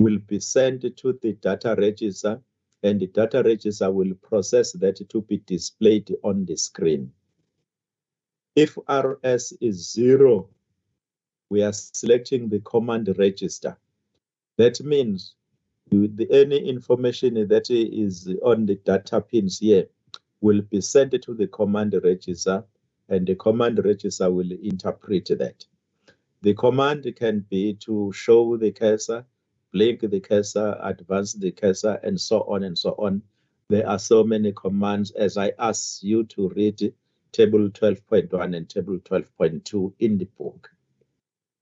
will be sent to the data register, and the data register will process that to be displayed on the screen. If RS is 0, we are selecting the command register. That means any information that is on the data pins here will be sent to the command register, and the command register will interpret that. The command can be to show the cursor, blink the cursor, advance the cursor, and so on and so on. There are so many commands as I ask you to read table 12.1 and table 12.2 in the book.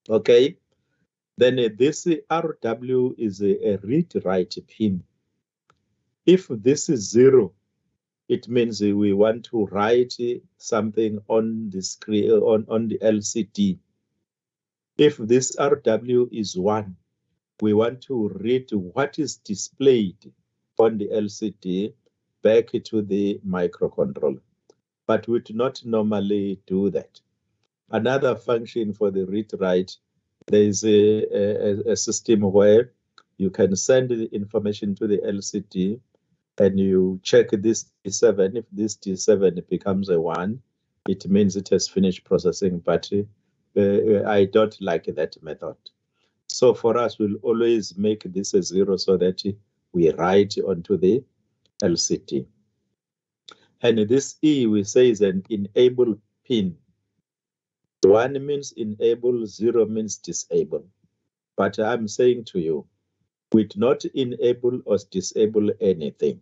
Okay, then this RW is a read-write pin. If this is 0, it means we want to write something on the screen, on the LCD. If this RW is 1, we want to read what is displayed on the LCD back to the microcontroller. But we do not normally do that. Another function for the read-write, there is a system where you can send the information to the LCD and you check this D7. If this D7 becomes a 1, it means it has finished processing, but I don't like that method. So for us, we'll always make this a 0 so that we write onto the LCD. And this E we say is an enable pin. 1 means enable, 0 means disable. But I'm saying to you, we do not enable or disable anything,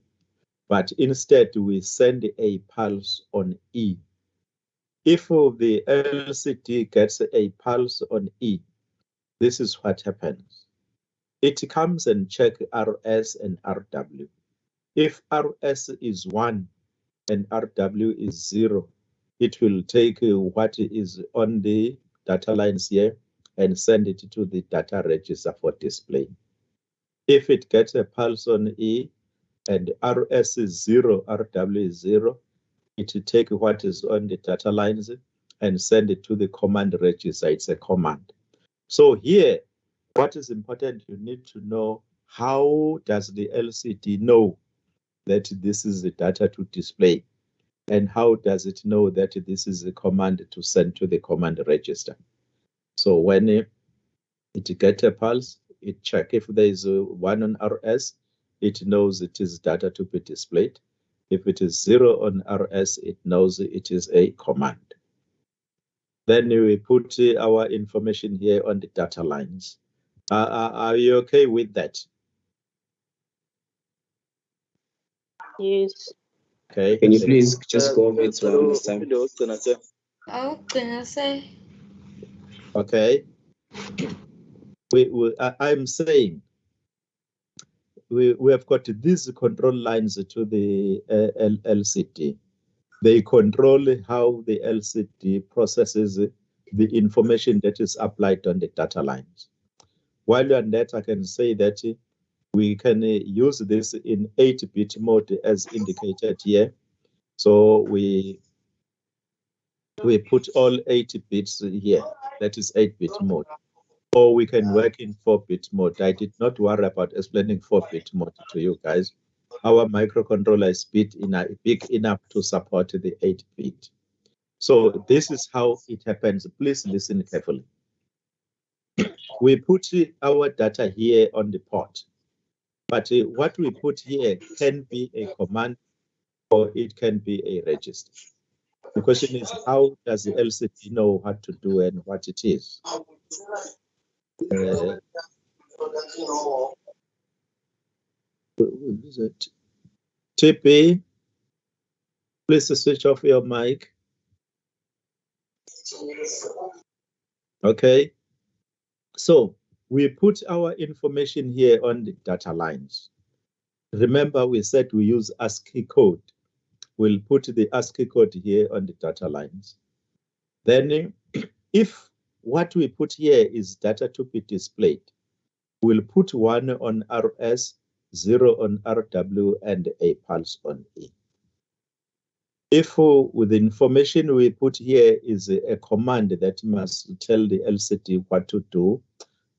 but instead we send a pulse on E. If the LCD gets a pulse on E, this is what happens. It comes and checks RS and RW. If RS is 1 and RW is 0, it will take what is on the data lines here and send it to the data register for display. If it gets a pulse on E and RS is 0, RW is 0, it will take what is on the data lines and send it to the command register. It's a command. So here, what is important, you need to know how does the LCD know that this is the data to display, and how does it know that this is the command to send to the command register. So when it gets a pulse, it checks if there is a 1 on RS, it knows it is data to be displayed. If it is 0 on RS, it knows it is a command. Then we put our information here on the data lines. Are you okay with that? Yes. Okay. Can you please just go over it one last time? Okay. I'm saying we have got these control lines to the LCD. They control how the LCD processes the information that is applied on the data lines. While you're on that, I can say that we can use this in 8-bit mode as indicated here. So we put all 8 bits here. That is 8-bit mode. Or we can work in 4-bit mode. I did not worry about explaining 4-bit mode to you guys. Our microcontroller is big enough to support the 8-bit. So this is how it happens. Please listen carefully. We put our data here on the port, but what we put here can be a command or it can be a register. The question is, how does the LCD know what to do and what it is? TP, please switch off your mic. Okay, so we put our information here on the data lines. Remember, we said we use ASCII code. We'll put the ASCII code here on the data lines. Then if what we put here is data to be displayed, we'll put 1 on RS, 0 on RW, and a pulse on E. If with the information we put here is a command that must tell the LCD what to do,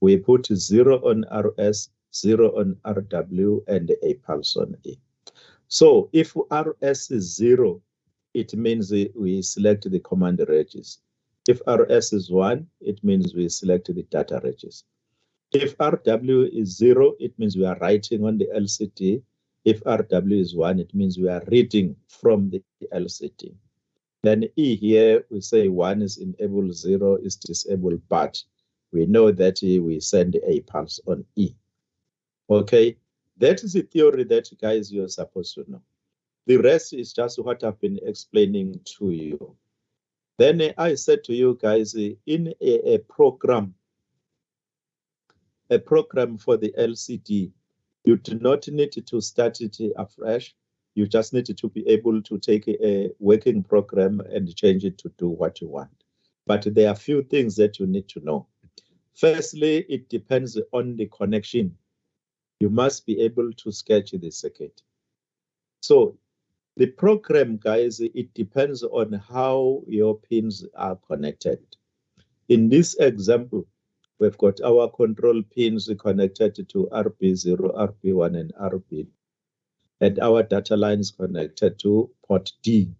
we put 0 on RS, 0 on RW, and a pulse on E. So if RS is 0, it means we select the command regis. If RS is 1, it means we select the data regis. If RW is 0, it means we are writing on the LCD. If RW is 1, it means we are reading from the LCD. Then E here, we say 1 is enabled, 0 is disabled, but we know that we send a pulse on E. Okay, that is the theory that, guys, you're supposed to know. The rest is just what I've been explaining to you. Then I said to you guys, in a program for the LCD, you do not need to start it afresh. You just need to be able to take a working program and change it to do what you want. But there are a few things that you need to know. Firstly, it depends on the connection. You must be able to sketch the circuit. So the program, guys, it depends on how your pins are connected. In this example, we've got our control pins connected to RB0, RB1, and RB, and our data lines connected to port D.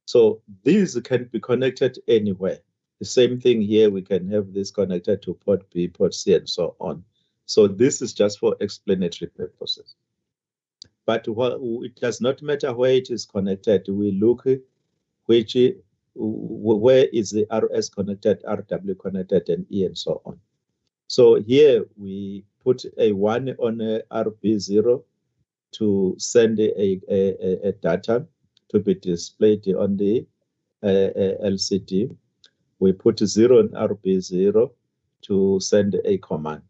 So these can be connected anywhere. The same thing here, we can have this connected to port B, port C, and so on. So this is just for explanatory purposes. But it does not matter where it is connected. We look where is the RS connected, RW connected, and E, and so on. So here we put a 1 on a RB0 to send a data to be displayed on the LCD. We put 0 on RB0 to send a command.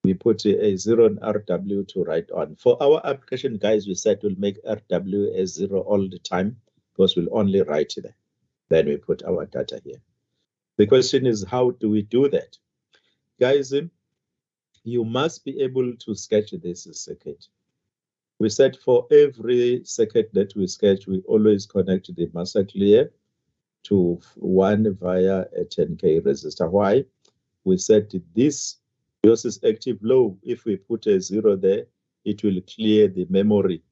We put a 0 on RW to write on. For our application, guys, we said we'll make RW a 0 all the time because we'll only write there. Then we put our data here. The question is, how do we do that? Guys, you must be able to sketch this circuit. We said for every circuit that we sketch, we always connect the master clear to 1 via a 10K resistor. Why? We said this BIOS is active low. If we put a 0 there, it will clear the memory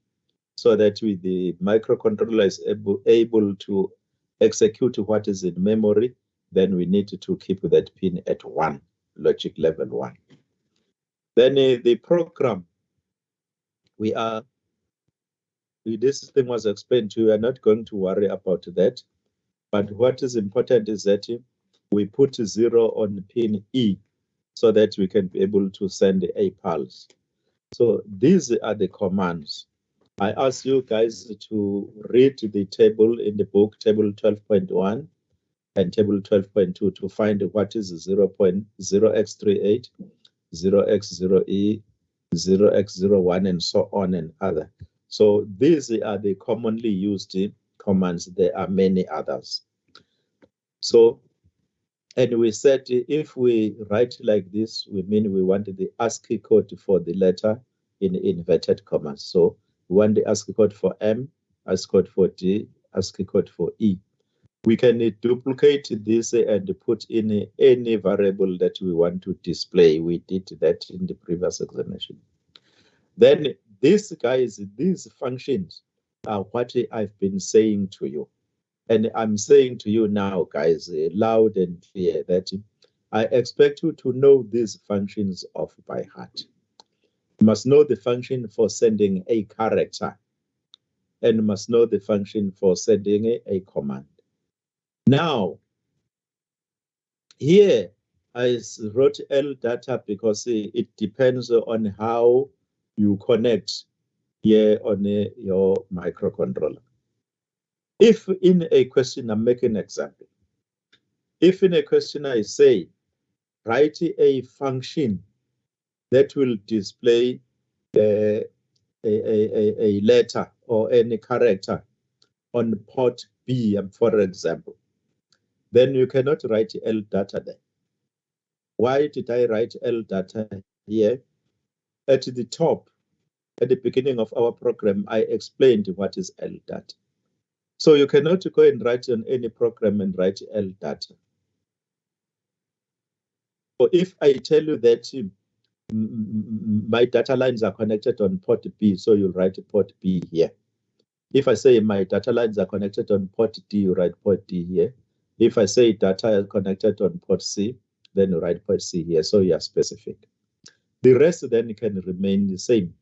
so that the microcontroller is able to execute what is in memory. Then we need to keep that pin at 1, logic level 1. Then the program, this thing was explained to you. We are not going to worry about that. But what is important is that we put 0 on pin E so that we can be able to send a pulse. So these are the commands. I ask you guys to read the table in the book, table 12.1 and table 12.2, to find what is 0.0x38, 0x0e, 0x01, and so on and other. So these are the commonly used commands. There are many others. So, and we said if we write like this, we mean we want the ASCII code for the letter in inverted commas. So we want the ASCII code for M, ASCII code for D, ASCII code for E. We can duplicate this and put in any variable that we want to display. We did that in the previous examination. Then these functions are what I've been saying to you. And I'm saying to you now, guys, loud and clear, that I expect you to know these functions off by heart. You must know the function for sending a character, and you must know the function for sending a command. Now, here I wrote L data because it depends on how you connect here on your microcontroller. If in a question, I'm making an example. If in a question I say, write a function that will display a letter or any character on port B, for example, then you cannot write L data there. Why did I write L data here? At the top, at the beginning of our program, I explained what is L data. So you cannot go and write on any program and write L data. Or if I tell you that my data lines are connected on port B, so you write port B here. If I say my data lines are connected on port D, you write port D here. If I say data is connected on port C, then you write port C here, so you are specific. The rest then can remain the same.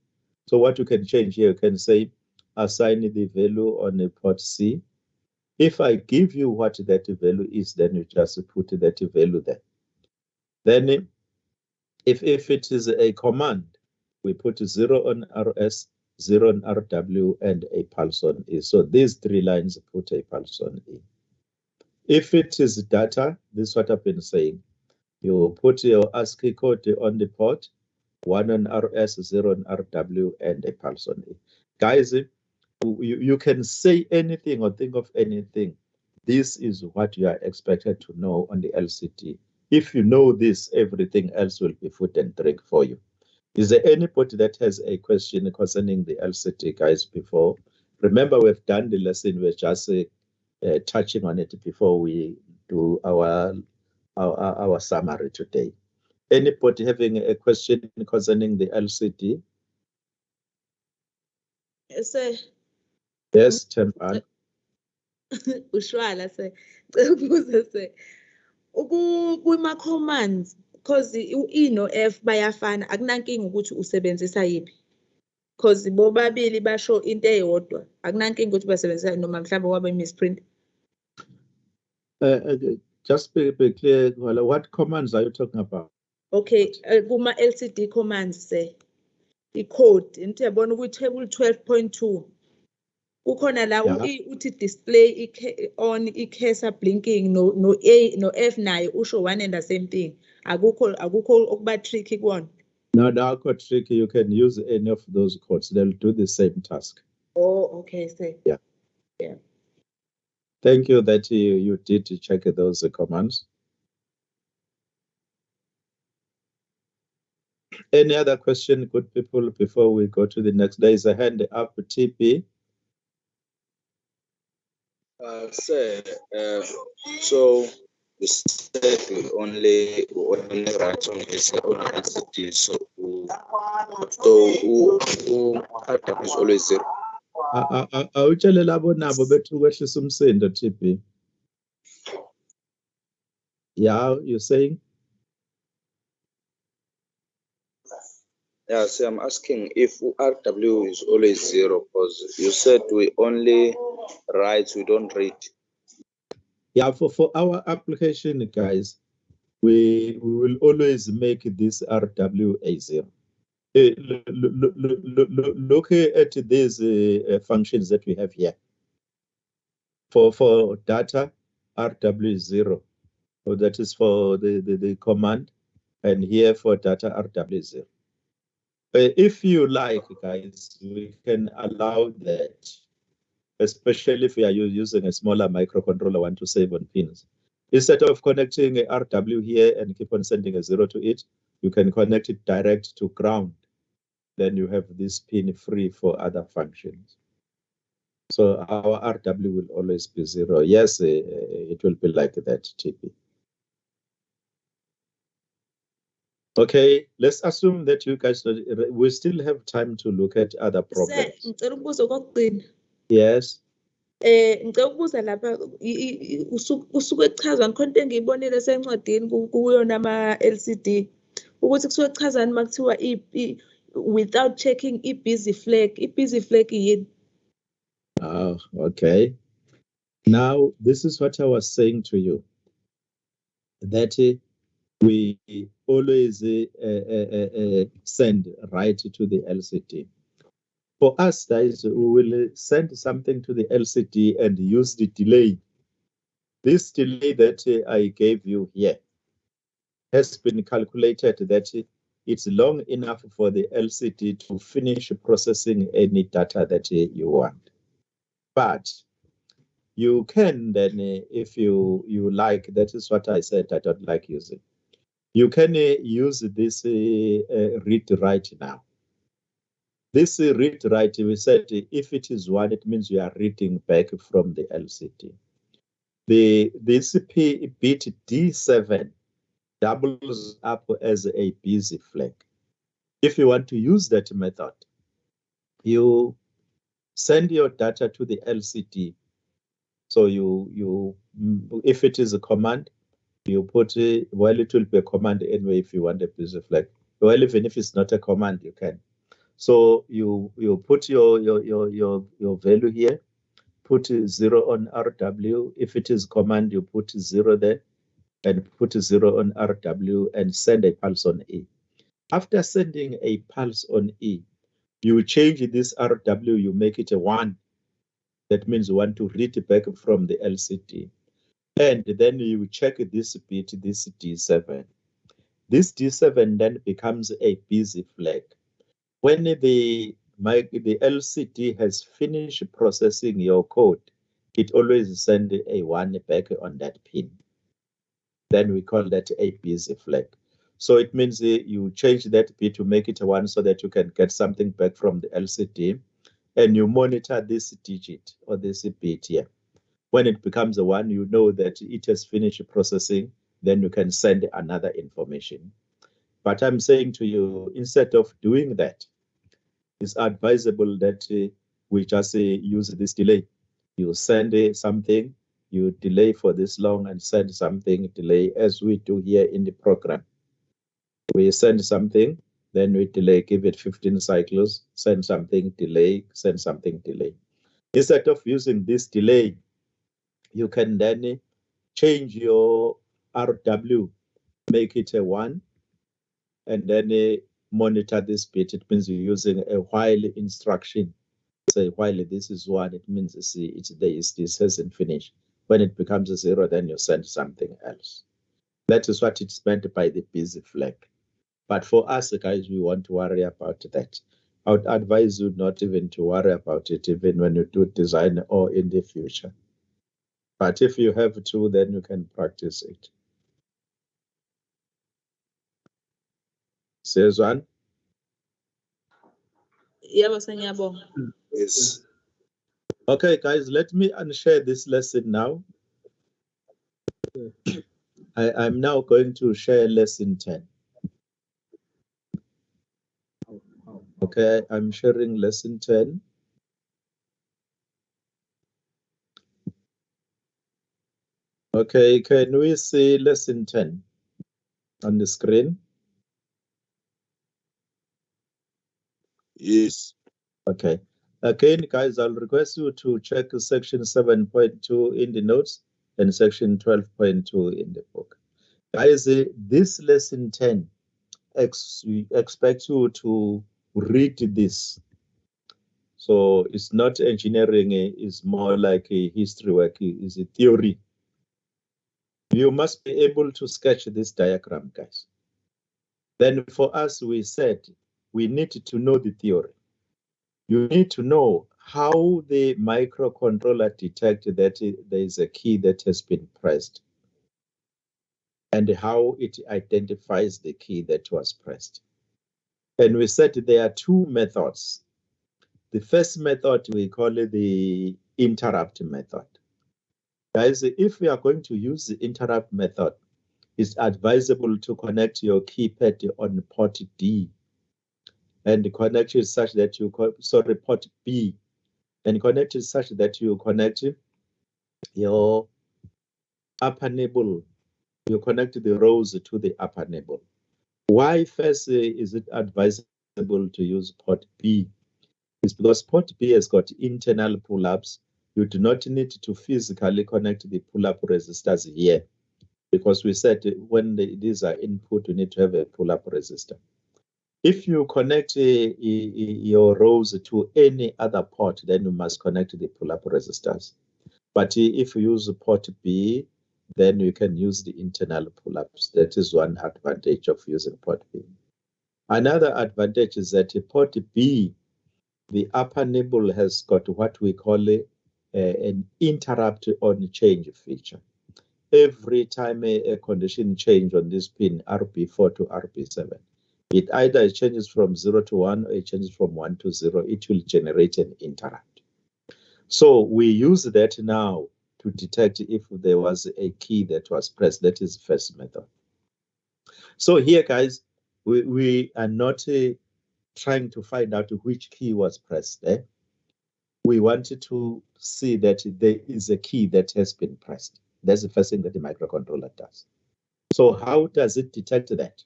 So what you can change here, you can say assign the value on a port C. If I give you what that value is, then you just put that value there. Then if it is a command, we put 0 on RS, 0 on RW, and a pulse on E. So these 3 lines put a pulse on E. If it is data, this is what I've been saying. You put your ASCII code on the port, 1 on RS, 0 on RW, and a pulse on E. Guys, you can say anything or think of anything. This is what you are expected to know on the LCD. If you know this, everything else will be food and drink for you. Is there anybody that has a question concerning the LCD, guys, before? Remember, we've done the lesson, we're just touching on it before we do our summary today. Anybody having a question concerning the LCD? Yes, sir. Yes, Tempan. Ushwala sir. Ubuza sir. Kuma commands because E no F bayafana akunankinga ukuthi usebenzisa yipi. Because bobabili basho into eyodwa. Akunankinga ukuthi basebenzisa noma mhlawumbe kwaba misprint. Just be clear, what commands are you talking about? Okay, kuma LCD commands sir. I-code into yabona ku-table 12.2 kukhona la uthi display on i-cursor blinking no A no F nayo usho one and the same thing. Akukho okuba tricky kuona. No, akho tricky. You can use any of those codes. They'll do the same task. Oh, okay, sir. Yeah. Thank you that you did check those commands. Any other question, good people, before we go to the next? There is a hand up, TP. Sir, so we said we only write on LCD, so RW is always 0. Awutshelela abonabo bethu kwehlisa umsindo, TP. Yeah, you're saying? Yeah, so I'm asking if RW is always 0, because you said we only write, we don't read. Yeah, for our application, guys, we will always make this RW a 0. Look at these functions that we have here. For data, RW is 0. So that is for the command, and here for data, RW is 0. If you like, guys, we can allow that, especially if we are using a smaller microcontroller, 1 to 7 pins. Instead of connecting a RW here and keep on sending a 0 to it, you can connect it direct to ground. Then you have this pin free for other functions. So our RW will always be 0. Yes, it will be like that, TP. Okay, let's assume that you guys, we still have time to look at other problems. Yes. Ngicela ukubuza lapha usuke ekuchazwa ngikhona into engiyibonile sencwadini kuyona ama-LCD ukuthi kusuke ekuchazani makuthiwa without checking i-busy flag yini? Oh, okay. Now, this is what I was saying to you, that we always send right to the LCD. For us, guys, we will send something to the LCD and use the delay. This delay that I gave you here has been calculated that it's long enough for the LCD to finish processing any data that you want. But you can then, if you like, that is what I said, I don't like using. You can use this read-write now. This read-write, we said if it is 1, it means you are reading back from the LCD. This bit D7 doubles up as a busy flag. If you want to use that method, you send your data to the LCD. So if it is a command, you put it, well, it will be a command anyway if you want a busy flag. Well, even if it's not a command, you can. So you put your value here, put 0 on RW. If it is command, you put 0 there and put 0 on RW and send a pulse on E. After sending a pulse on E, you change this RW, you make it a 1. That means you want to read back from the LCD. And then you check this bit, this D7. This D7 then becomes a busy flag. When the LCD has finished processing your code, it always sends a 1 back on that pin. Then we call that a busy flag. So it means you change that bit to make it a 1 so that you can get something back from the LCD, and you monitor this digit or this bit here. When it becomes a 1, you know that it has finished processing, then you can send another information. But I'm saying to you, instead of doing that, it's advisable that we just use this delay. You send something, you delay for this long and send something, delay, as we do here in the program. We send something, then we delay, give it 15 cycles, send something, delay, send something, delay. Instead of using this delay, you can then change your RW, make it a 1, and then monitor this bit. It means you're using a while instruction. Say while this is 1, it means this hasn't finished. When it becomes a 0, then you send something else. That is what it's meant by the busy flag. But for us, guys, we want to worry about that. I would advise you not even to worry about it, even when you do design or in the future. But if you have to, then you can practice it. Says one. Yes. Okay, guys, let me unshare this lesson now. I'm now going to share lesson 10. Okay, I'm sharing lesson 10. Okay, can we see lesson 10 on the screen? Yes. Okay. Again, guys, I'll request you to check section 7.2 in the notes and section 12.2 in the book. Guys, this lesson 10 expects you to read this. So it's not engineering, it's more like a history work, it's a theory. You must be able to sketch this diagram, guys. Then for us, we said we need to know the theory. You need to know how the microcontroller detects that there is a key that has been pressed and how it identifies the key that was pressed. And we said there are 2 methods. The first method we call it the interrupt method. Guys, if we are going to use the interrupt method, it's advisable to connect your keypad on port D and connect it such that you port B, and connect it such that you connect your upper nibble. You connect the rows to the upper nibble. Why first is it advisable to use port B? It's because port B has got internal pull-ups. You do not need to physically connect the pull-up resistors here, because we said when these are input, you need to have a pull-up resistor. If you connect your rows to any other port, then you must connect the pull-up resistors. But if you use port B, then you can use the internal pull-ups. That is one advantage of using port B. Another advantage is that port B, the upper nibble has got what we call an interrupt on change feature. Every time a condition change on this pin, RB4 to RB7, it either changes from 0 to 1 or it changes from 1 to 0, it will generate an interrupt. So we use that now to detect if there was a key that was pressed. That is the first method. So here, guys, we are not trying to find out which key was pressed. We wanted to see that there is a key that has been pressed. That's the first thing that the microcontroller does. So how does it detect that?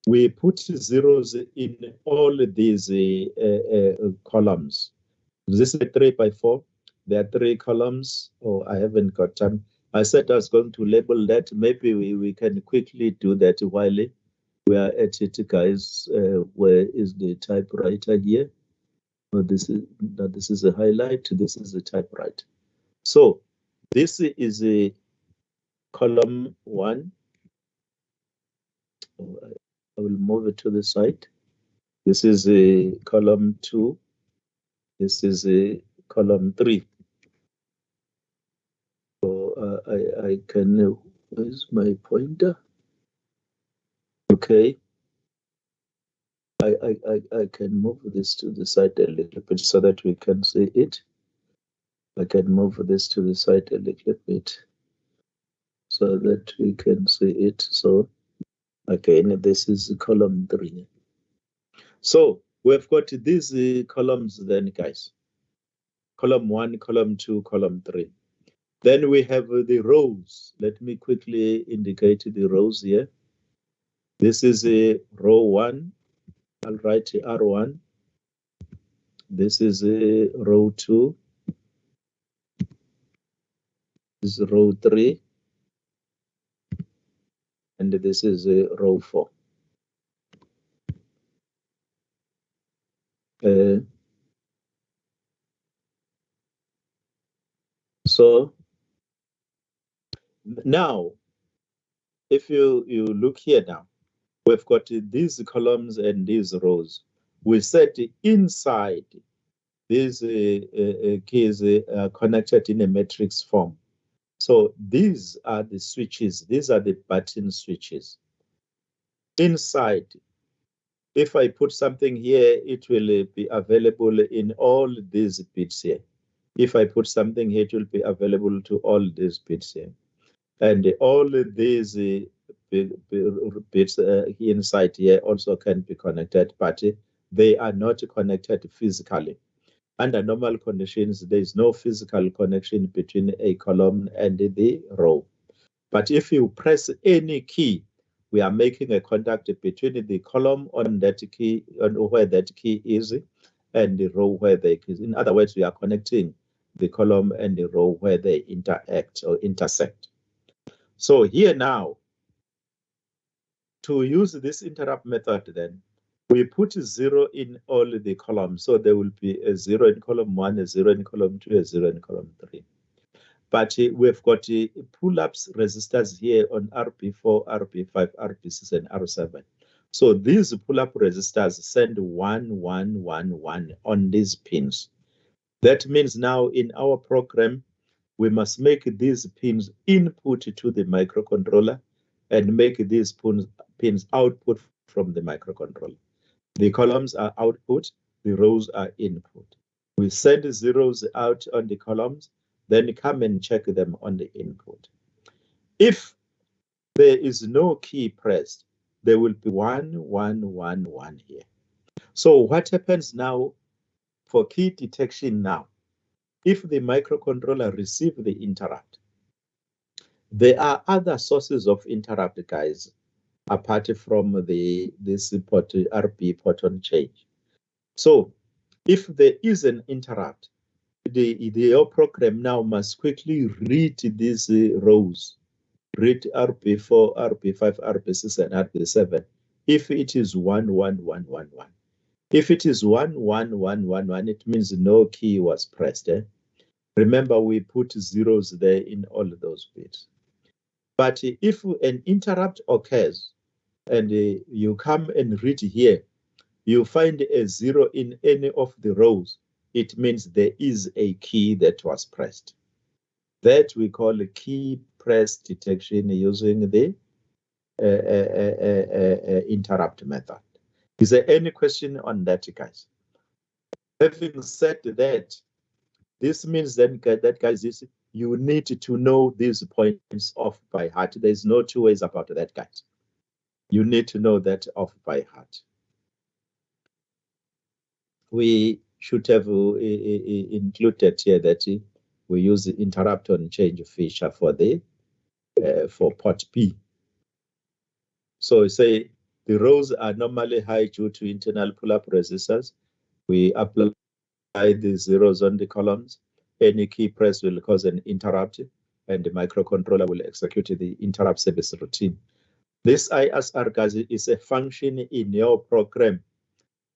We put zeros in all these columns. This is a 3x4. There are 3 columns. Oh, I haven't got time. I said I was going to label that. Maybe we can quickly do that while we are at it, guys. Where is the typewriter here? Oh, this is a highlight. This is a typewriter. So this is a column 1. I will move it to the side. This is a column 2. This is a column 3. So I can, where's my pointer? Okay. I can move this to the side a little bit so that we can see it. I can move this to the side a little bit so that we can see it. So again, this is column 3. So we've got these columns then, guys. Column 1, column 2, column 3. Then we have the rows. Let me quickly indicate the rows here. This is a row 1. I'll write R1. This is a row 2. This is row 3. And this is a row 4. So now, if you look here now, we've got these columns and these rows. We set inside these keys connected in a matrix form. So these are the switches. These are the button switches. Inside, if I put something here, it will be available in all these bits here. If I put something here, it will be available to all these bits here. And all these bits inside here also can be connected, but they are not connected physically. Under normal conditions, there is no physical connection between a column and the row. But if you press any key, we are making a contact between the column on that key, on where that key is, and the row where they is. In other words, we are connecting the column and the row where they interact or intersect. So here now, to use this interrupt method, then we put 0 in all the columns. So there will be a 0 in column 1, a 0 in column 2, a 0 in column 3. But we've got pull-ups resistors here on RP4, RP5, RP6, and R7. So these pull-up resistors send 1, 1, 1, 1 on these pins. That means now in our program, we must make these pins input to the microcontroller and make these pins output from the microcontroller. The columns are output, the rows are input. We send zeros out on the columns, then come and check them on the input. If there is no key pressed, there will be 1, 1, 1, 1 here. So what happens now for key detection now? If the microcontroller receives the interrupt, there are other sources of interrupt, guys, apart from this port, RP port on change. So if there is an interrupt, your program now must quickly read these rows, read RP4, RP5, RP6, and RP7. If it is 1, 1, 1, 1, 1. If it is 1, 1, 1, 1, 1, it means no key was pressed. Remember, we put zeros there in all those bits. But if an interrupt occurs and you come and read here, you find a 0 in any of the rows, it means there is a key that was pressed. That we call a key press detection using the interrupt method. Is there any question on that, guys? Having said that, this means then that, guys, you need to know these points off by heart. There's no two ways about that, guys. You need to know that off by heart. We should have included here that we use the interrupt on change feature for the for port P. So say the rows are normally high due to internal pull-up resistors. We apply the zeros on the columns. Any key press will cause an interrupt, and the microcontroller will execute the interrupt service routine. This ISR, guys, is a function in your program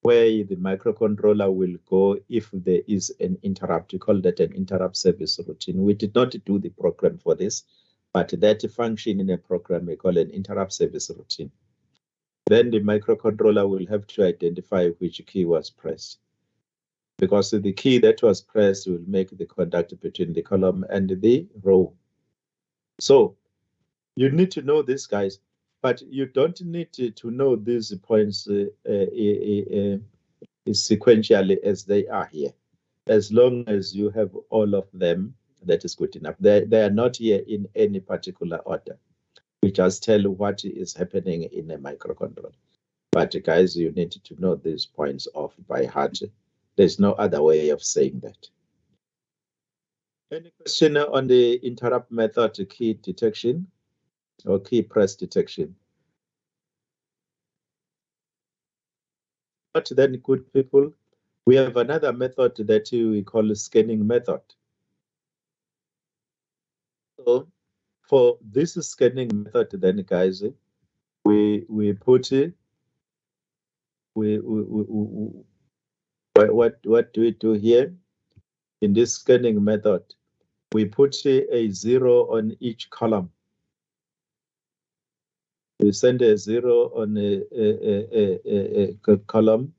where the microcontroller will go if there is an interrupt. We call that an interrupt service routine. We did not do the program for this, but that function in a program we call an interrupt service routine. Then the microcontroller will have to identify which key was pressed, because the key that was pressed will make the contact between the column and the row. So you need to know this, guys, but you don't need to know these points sequentially as they are here. As long as you have all of them, that is good enough. They are not here in any particular order. We just tell what is happening in a microcontroller. But guys, you need to know these points off by heart. There's no other way of saying that. Any question on the interrupt method key detection or key press detection? But then, good people, we have another method that we call the scanning method. So for this scanning method, then guys, we put what do we do here? In this scanning method, we put a 0 on each column. We send a 0 on a column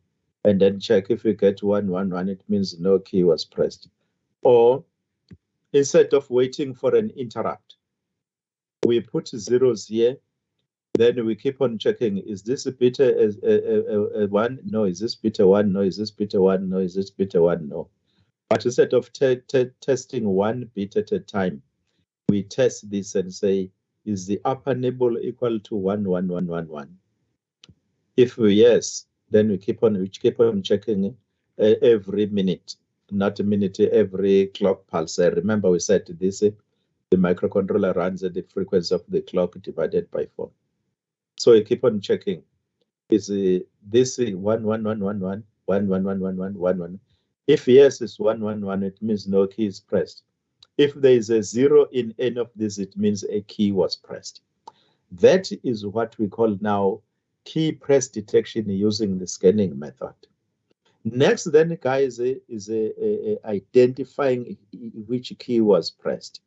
and then check. If we get 1, 1, 1, it means no key was pressed. Or instead of waiting for an interrupt, we put zeros here. Then we keep on checking, is this a bit a 1? No. Is this bit a 1? No. Is this bit a 1? No. Is this bit a 1? No. But instead of testing one bit at a time, we test this and say, is the upper nibble equal to 1, 1, 1, 1, 1? If yes, then we keep on checking every minute, not a minute, every clock pulse. Remember we said this, the microcontroller runs at the frequency of the clock divided by 4. So we keep on checking. Is this 1, 1, 1, 1, 1, 1, 1, 1, 1, 1, 1, 1? If yes, it's 1, 1, 1, it means no key is pressed. If there is a 0 in any of this, it means a key was pressed. That is what we call now key press detection using the scanning method. Next, then, guys, is identifying which key was pressed.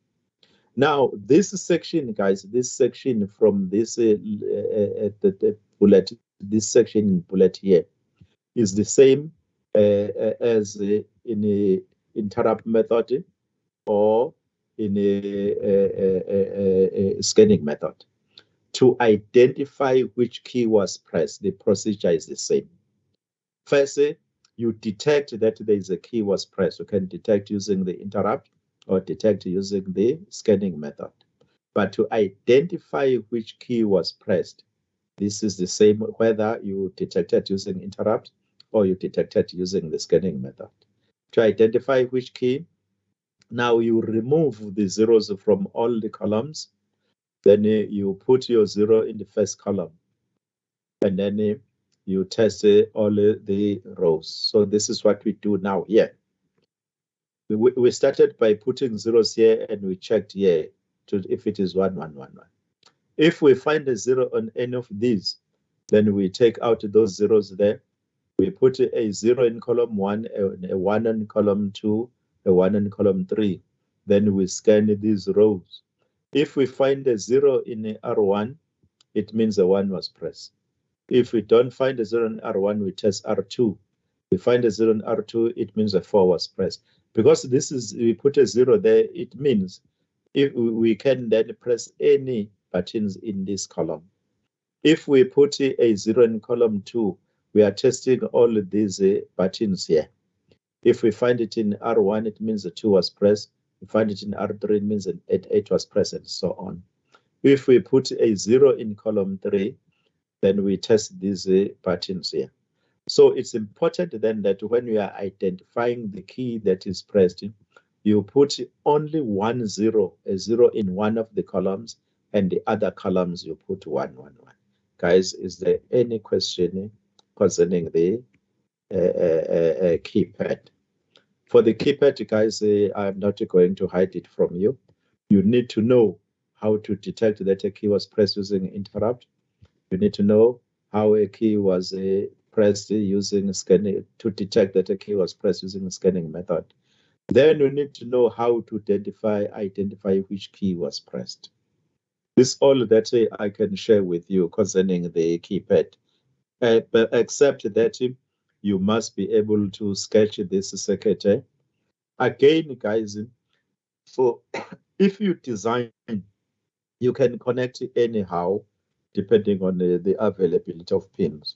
Now, this section, guys, this section from this the bullet, this section in bullet here, is the same as in a interrupt method or in a scanning method. To identify which key was pressed, the procedure is the same. First, you detect that there is a key was pressed. You can detect using the interrupt or detect using the scanning method. But to identify which key was pressed, this is the same whether you detected using interrupt or you detected using the scanning method. To identify which key, now you remove the zeros from all the columns. Then you put your 0 in the first column. And then you test all the rows. So this is what we do now here. We started by putting zeros here and we checked here to if it is 1, 1, 1, 1. If we find a 0 on any of these, then we take out those zeros there. We put a 0 in column 1, a 1 in column 2, a 1 in column 3. Then we scan these rows. If we find a 0 in R1, it means a 1 was pressed. If we don't find a 0 in R1, we test R2. We find a 0 in R2, it means a 4 was pressed. Because this is, we put a 0 there, it means if we can then press any buttons in this column. If we put a 0 in column 2, we are testing all of these buttons here. If we find it in R1, it means the 2 was pressed. We find it in R3, it means an 8 was pressed, and so on. If we put a 0 in column 3, then we test these buttons here. So it's important then that when you are identifying the key that is pressed, you put only 1 0, a 0 in one of the columns, and the other columns you put 1 1 1. Guys, is there any question concerning the keypad? For the keypad, guys, I'm not going to hide it from you. You need to know how to detect that a key was pressed using interrupt. You need to know how a key was pressed using scanning, to detect that a key was pressed using a scanning method. Then you need to know how to identify which key was pressed. This all that I can share with you concerning the keypad. But except that you must be able to sketch this circuit. Again, guys, so if you design, you can connect anyhow, depending on the availability of pins.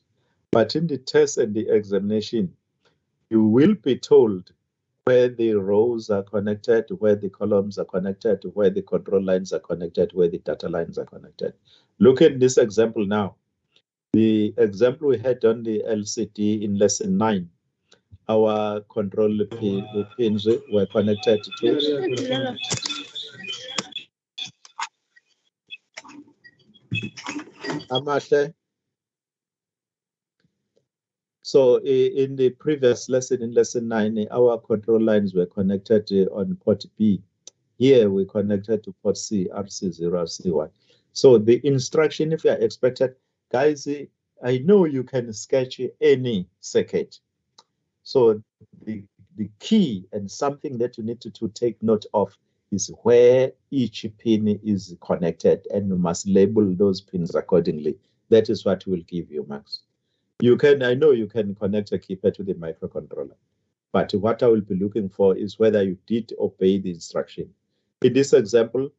But in the test and the examination, you will be told where the rows are connected, where the columns are connected, where the control lines are connected, where the data lines are connected. Look at this example now. The example we had on the LCD in lesson 9, our control pins were connected to Amahle. So in the previous lesson, in lesson 9, our control lines were connected on port B. Here we connected to port C, RC0, RC1. So the instruction, if you are expected, guys, I know you can sketch any circuit. So the key and something that you need to take note of is where each pin is connected, and you must label those pins accordingly. That is what will give you marks. You can, I know you can connect a keypad to the microcontroller, but what I will be looking for is whether you did obey the instruction. In this example,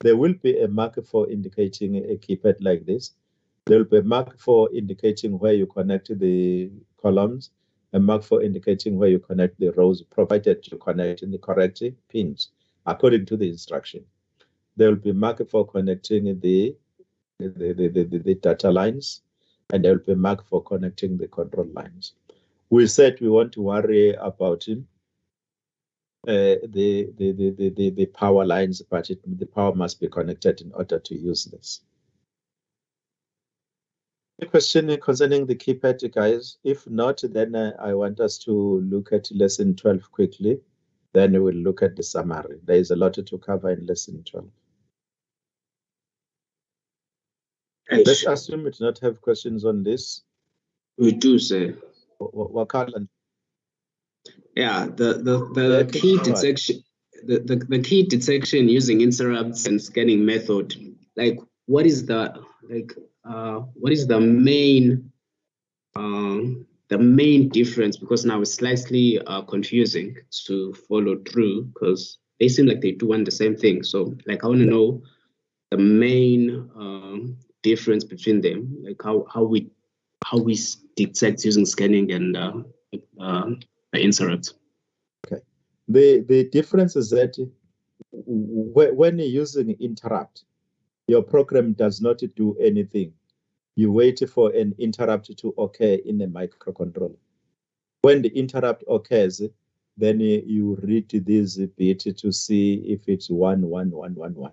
there will be a mark for indicating a keypad like this. There will be a mark for indicating where you connect the columns, a mark for indicating where you connect the rows, provided you connect in the correct pins according to the instruction. There will be a mark for connecting the data lines, and there will be a mark for connecting the control lines. We said we want to worry about the power lines, but the power must be connected in order to use this. A question concerning the keypad, guys? If not, then I want us to look at lesson 12 quickly. Then we will look at the summary. There is a lot to cover in lesson 12. Let's assume we do not have questions on this. We do, sir. Wakalan. Yeah, the key detection, the key detection using interrupts and scanning method. Like, what is the main difference? Because now it's slightly confusing to follow through, because they seem like they do want the same thing. So, like, I want to know the main difference between them, like how we detect using scanning and the interrupt. Okay, the difference is that when you're using interrupt, your program does not do anything. You wait for an interrupt to occur in a microcontroller. When the interrupt occurs, then you read this bit to see if it's 1 1 1 1 1.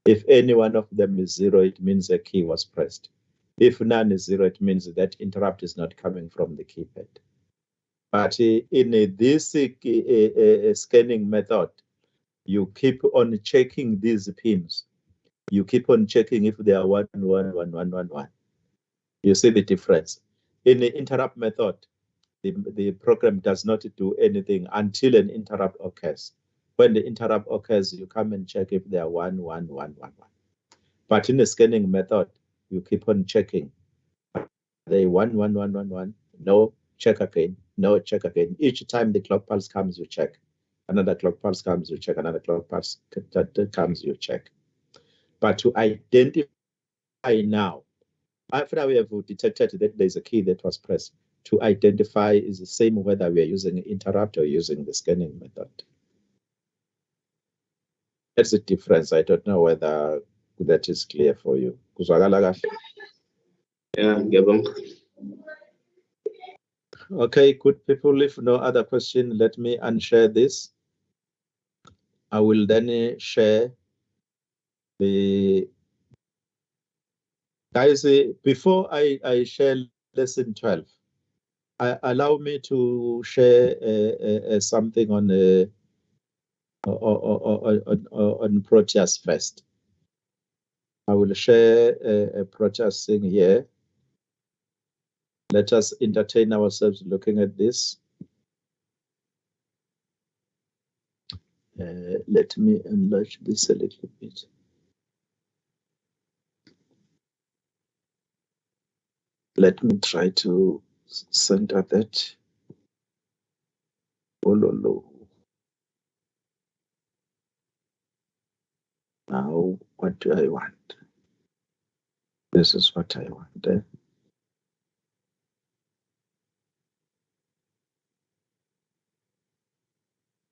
If any one of them is 0, it means a key was pressed. If none is 0, it means that interrupt is not coming from the keypad. But in this scanning method, you keep on checking these pins. You keep on checking if they are 1 1 1 1 1 1. You see the difference. In the interrupt method, the program does not do anything until an interrupt occurs. When the interrupt occurs, you come and check if they are 1 1 1 1 1. But in the scanning method, you keep on checking. They 1 1 1 1 1. No, check again. No, check again. Each time the clock pulse comes, you check. Another clock pulse comes, you check. Another clock pulse comes, you check. But to identify now, after we have detected that there's a key that was pressed, to identify is the same whether we are using interrupt or using the scanning method. That's the difference. I don't know whether that is clear for you. Yeah, ngiyabonga. Okay, good people. If no other question, let me unshare this. I will then share the guys. Before I share lesson 12, allow me to share something on Proteus first. I will share a Proteus thing here. Let us entertain ourselves looking at this. Let me enlarge this a little bit. Let me try to center that. Ololo. Now, what do I want? This is what I want.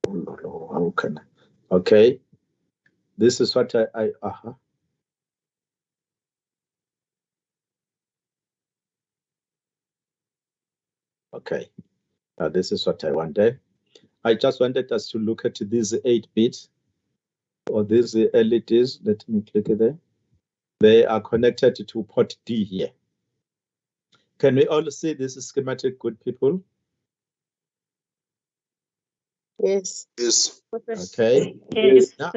Ololo. How can I? Okay. This is what I Okay. Now, this is what I wanted. I just wanted us to look at these 8 bits or these LEDs. Let me click there. They are connected to port D here. Can we all see this schematic, good people? Yes. Yes. Okay. Yes. Now,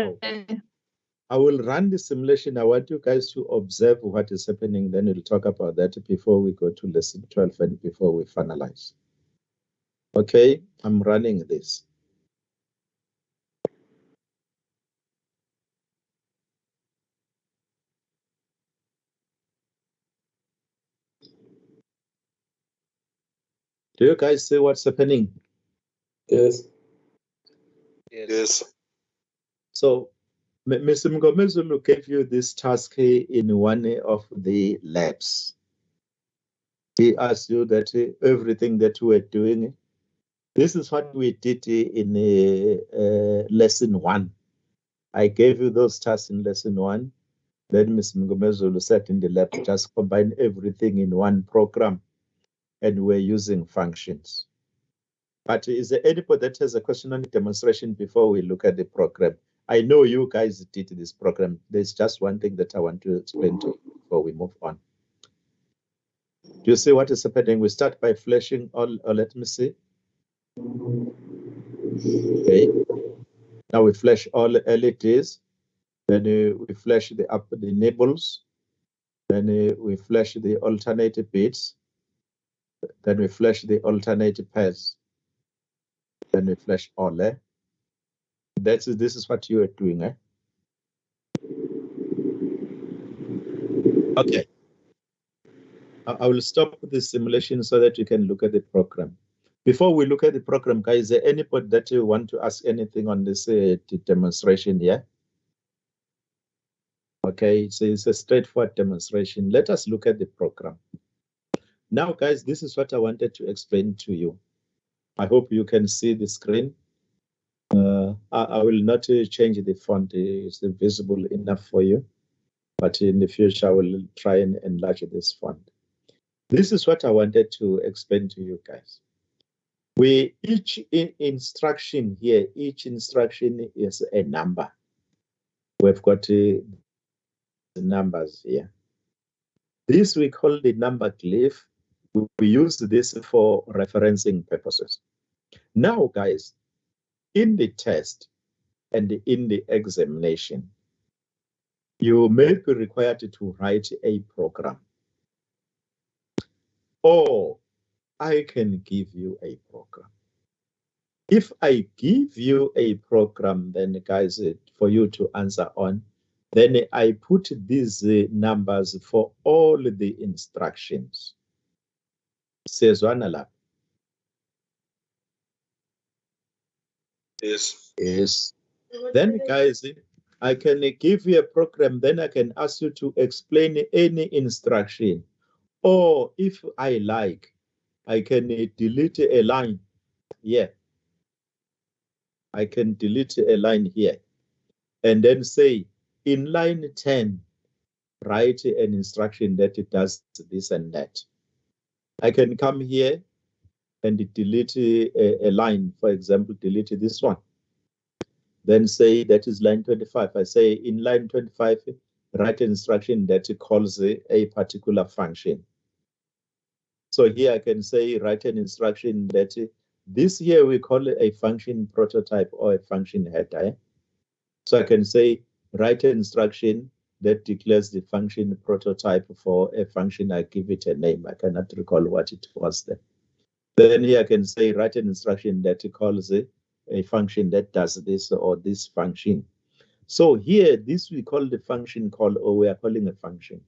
I will run the simulation. I want you guys to observe what is happening. Then we'll talk about that before we go to lesson 12 and before we finalize. Okay, I'm running this. Do you guys see what's happening? Yes. Yes. So, Mr. Mngomezulu gave you this task in one of the labs. He asked you that everything that we were doing, this is what we did in lesson 1. I gave you those tasks in lesson 1. Then Ms. Mngomezulu sat in the lab, just combine everything in one program, and we're using functions. But is there anybody that has a question on the demonstration before we look at the program? I know you guys did this program. There's just one thing that I want to explain to you before we move on. Do you see what is happening? We start by flashing all, let me see. Okay. Now we flash all LEDs. Then we flash the nibbles. Then we flash the alternate bits. Then we flash the alternate pairs. Then we flash all. This is what you are doing. Okay. I will stop the simulation so that you can look at the program. Before we look at the program, guys, is there anybody that you want to ask anything on this demonstration here? Okay, so it's a straightforward demonstration. Let us look at the program. Now, guys, this is what I wanted to explain to you. I hope you can see the screen. I will not change the font. It's visible enough for you. But in the future, I will try and enlarge this font. This is what I wanted to explain to you guys. Each instruction here, each instruction is a number. We've got the numbers here. This we call the number glyph. We use this for referencing purposes. Now, guys, in the test and in the examination, you may be required to write a program. Or I can give you a program. If I give you a program, then guys, for you to answer on, then I put these numbers for all the instructions. Says one. Yes. Yes. Then guys, I can give you a program, then I can ask you to explain any instruction. Or if I like, I can delete a line here. I can delete a line here. And then say, in line 10, write an instruction that it does this and that. I can come here and delete a line, for example, delete this one. Then say that is line 25. I say in line 25, write an instruction that calls a particular function. So here I can say write an instruction that this here we call it a function prototype or a function header. So I can say write an instruction that declares the function prototype for a function. I give it a name. I cannot recall what it was there. Then here I can say write an instruction that calls a function that does this or this function. So here, this we call the function call, or we are calling a function.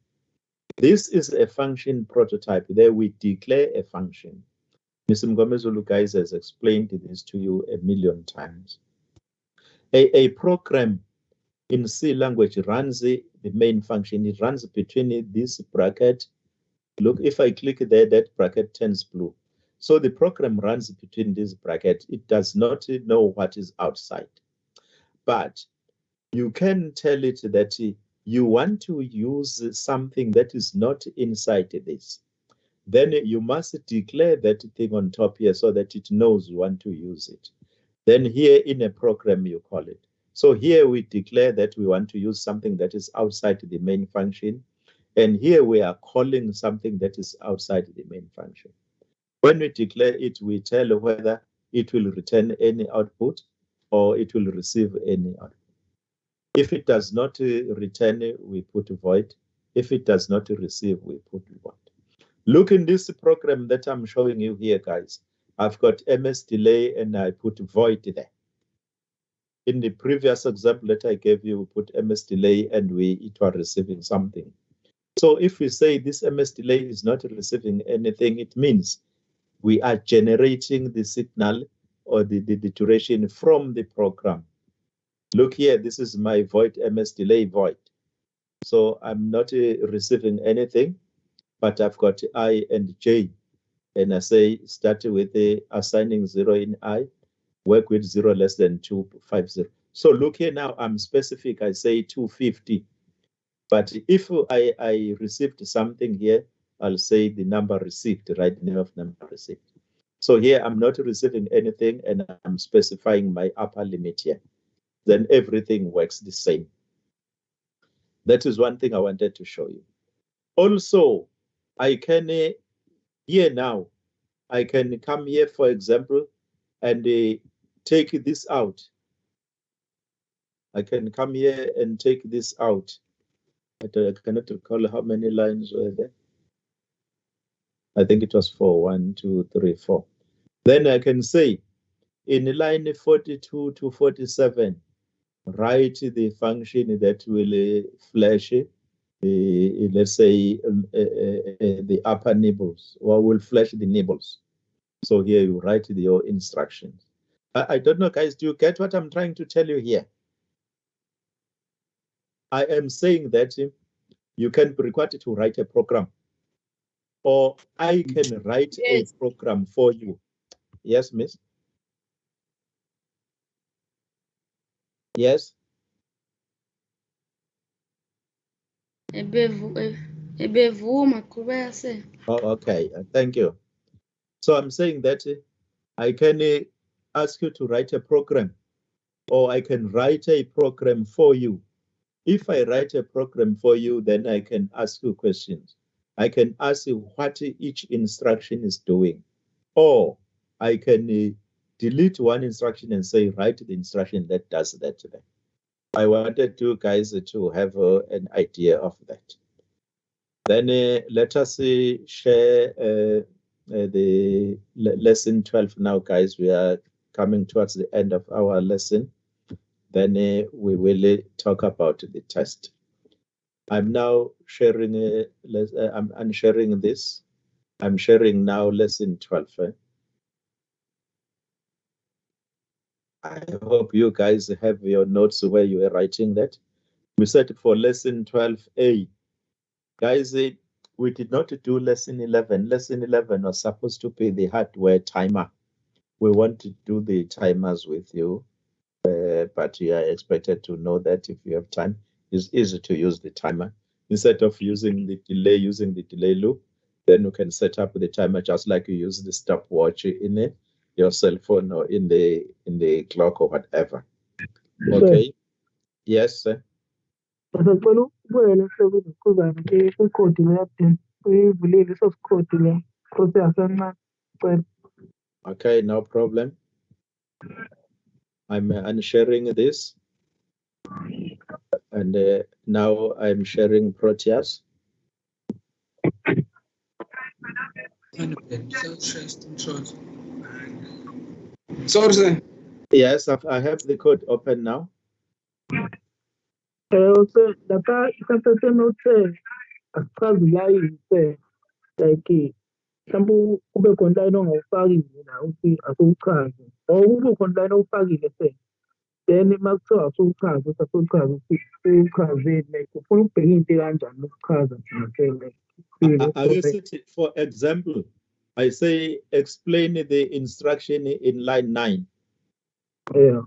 This is a function prototype. There we declare a function. Mr. Mgomezulu guys has explained this to you a million times. A program in C language runs the main function. It runs between this bracket. Look, if I click there, that bracket turns blue. So the program runs between this bracket. It does not know what is outside. But you can tell it that you want to use something that is not inside this. Then you must declare that thing on top here so that it knows you want to use it. Then here in a program, you call it. So here we declare that we want to use something that is outside the main function. And here we are calling something that is outside the main function. When we declare it, we tell whether it will return any output or it will receive any output. If it does not return, we put void. If it does not receive, we put void. Look in this program that I'm showing you here, guys. I've got MS delay and I put void there. In the previous example that I gave you, we put MS delay and it was receiving something. So if we say this MS delay is not receiving anything, it means we are generating the signal or the duration from the program. Look here, this is my void MS delay void. So I'm not receiving anything, but I've got I and J. And I say start with assigning 0 in I, work with 0 less than 250. So look here now, I'm specific, I say 250. But if I received something here, I'll say the number received, right? Name of number received. So here I'm not receiving anything and I'm specifying my upper limit here. Then everything works the same. That is one thing I wanted to show you. Also, I can here now, I can come here, for example, and take this out. I can come here and take this out. I cannot recall how many lines were there. I think it was 4, 1, 2, 3, 4. Then I can say in line 42 to 47, write the function that will flash, let's say, the upper nibbles, or will flash the nibbles. So here you write your instructions. I don't know, guys, do you get what I'm trying to tell you here? I am saying that you can be required to write a program, or I can write a program for you. Yes, miss? Yes? Oh, okay, thank you. So I'm saying that I can ask you to write a program, or I can write a program for you. If I write a program for you, then I can ask you questions. I can ask you what each instruction is doing, or I can delete one instruction and say, write the instruction that does that today. I wanted you guys to have an idea of that. Then let us share the lesson 12 now, guys. We are coming towards the end of our lesson. Then we will talk about the test. I'm now sharing, I'm unsharing this. I'm sharing now lesson 12. I hope you guys have your notes where you are writing that. We said for lesson 12A, guys, we did not do lesson 11. Lesson 11 was supposed to be the hardware timer. We want to do the timers with you, but you are expected to know that if you have time, it's easy to use the timer. instead of using the delay loop, then you can set up the timer just like you use the stopwatch in your cell phone or in the clock or whatever. Okay. Yes, sir. Okay, no problem. I'm unsharing this. And now I'm sharing Proteus. Sorry, sir. Yes, I have the code open now. Like mhlawumbe kube khona line ongawufakile la uthi asuwuchaze or kube khona line owufakile then makuthiwa asuwuchaze uthi uwuchazile like ufuna ukubheka into kanjani ukuchaza For example, I say explain the instruction in line 9. Yeah.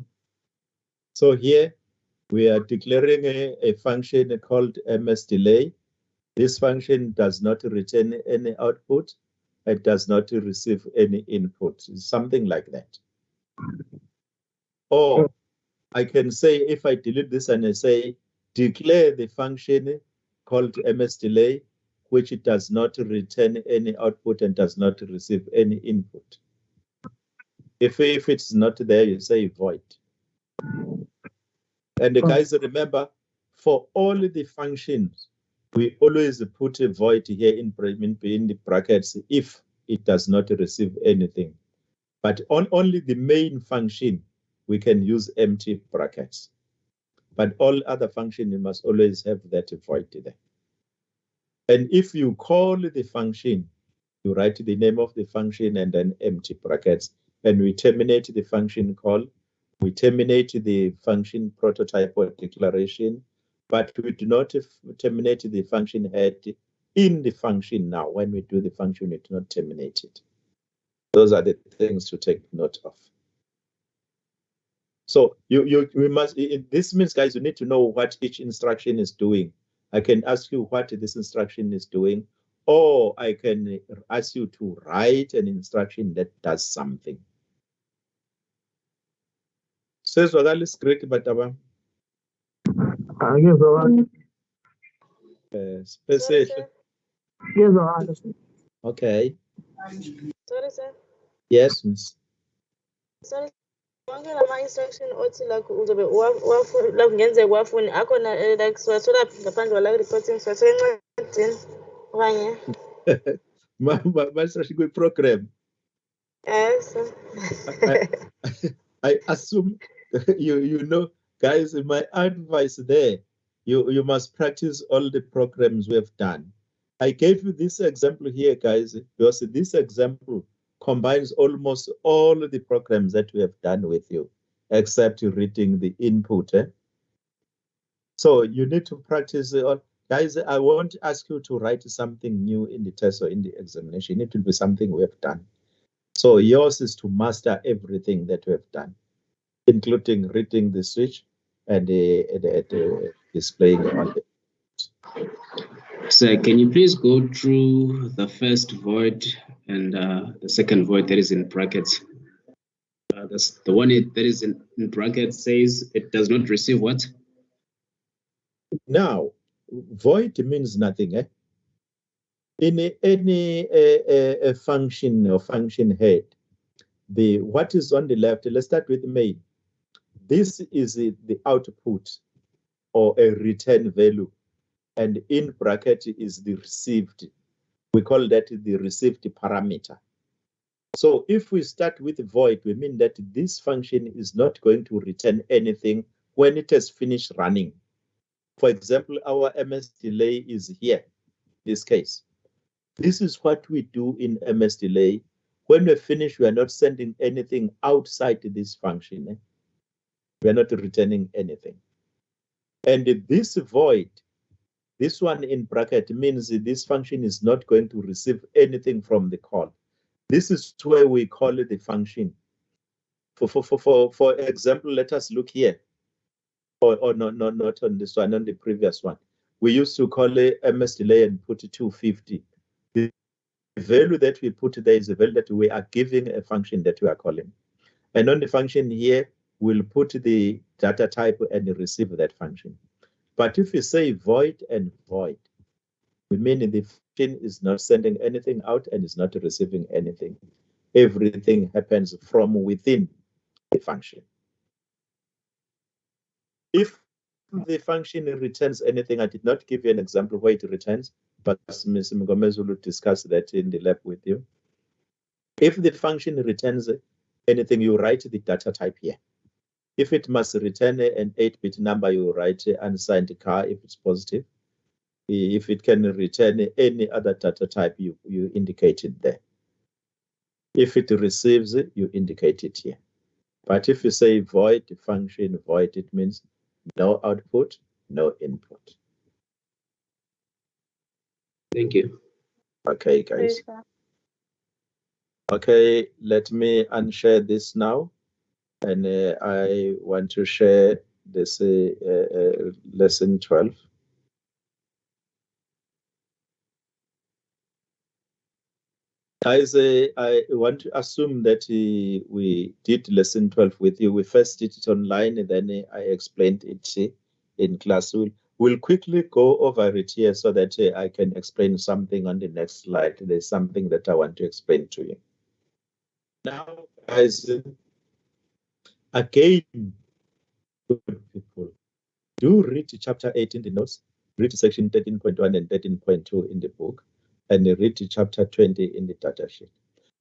So here we are declaring a function called ms delay. This function does not return any output. It does not receive any input, something like that. Or I can say, if I delete this and I say, declare the function called ms delay, which does not return any output and does not receive any input. If it's not there, you say void. And the guys, remember, for all the functions, we always put a void here in the brackets if it does not receive anything. But on only the main function, we can use empty brackets. But all other functions, you must always have that void there. And if you call the function, you write the name of the function and then empty brackets. And we terminate the function call. We terminate the function prototype or declaration, but we do not terminate the function head in the function now. When we do the function, we do not terminate it. Those are the things to take note of. So we must, this means, guys, you need to know what each instruction is doing. I can ask you what this instruction is doing, or I can ask you to write an instruction that does something. Says what is correct, but specific. Okay. Sorry, sir. Yes, miss. Sorry. My instruction othi like uzobe like ngenzeka wafuni akhona like siwathola ngaphandle la reporting siwathola encwadini okanye my instruction kwi program. Yes. I assume you know, guys, my advice there, you must practice all the programs we have done. I gave you this example here, guys, because this example combines almost all the programs that we have done with you, except reading the input. So you need to practice. Guys, I won't ask you to write something new in the test or in the examination. It will be something we have done. So yours is to master everything that we have done, including reading the switch and displaying on it. So can you please go through the first void and the second void that is in brackets? That's the one that is in brackets says it does not receive what? Now, void means nothing. In any function or function head, what is on the left, let's start with main. This is the output or a return value. And in bracket is the received. We call that the received parameter. So if we start with void, we mean that this function is not going to return anything when it has finished running. For example, our ms delay is here, this case. This is what we do in ms delay. When we finish, we are not sending anything outside this function. We are not returning anything. And this void, this one in bracket, means this function is not going to receive anything from the call. This is where we call it the function. For example, let us look here. Or no, not on this one, on the previous one. we used to call it MS delay and put 250. The value that we put there is the value that we are giving a function that we are calling. And on the function here, we'll put the data type and receive that function. But if we say void and void, we mean the function is not sending anything out and is not receiving anything. Everything happens from within the function. If the function returns anything, I did not give you an example where it returns, but Ms. Mgomez will discuss that in the lab with you. If the function returns anything, you write the data type here. If it must return an 8-bit number, you write unsigned car if it's positive. If it can return any other data type, you indicate it there. If it receives it, you indicate it here. But if you say void function void, it means no output, no input. Thank you. Okay, guys. Okay, let me unshare this now. And I want to share this lesson 12. Guys, I want to assume that we did lesson 12 with you. We first did it online, and then I explained it in class. We'll quickly go over it here so that I can explain something on the next slide. There's something that I want to explain to you. Now, guys, again, good people, do read chapter 8 in the notes, read section 13.1 and 13.2 in the book, and read chapter 20 in the data sheet.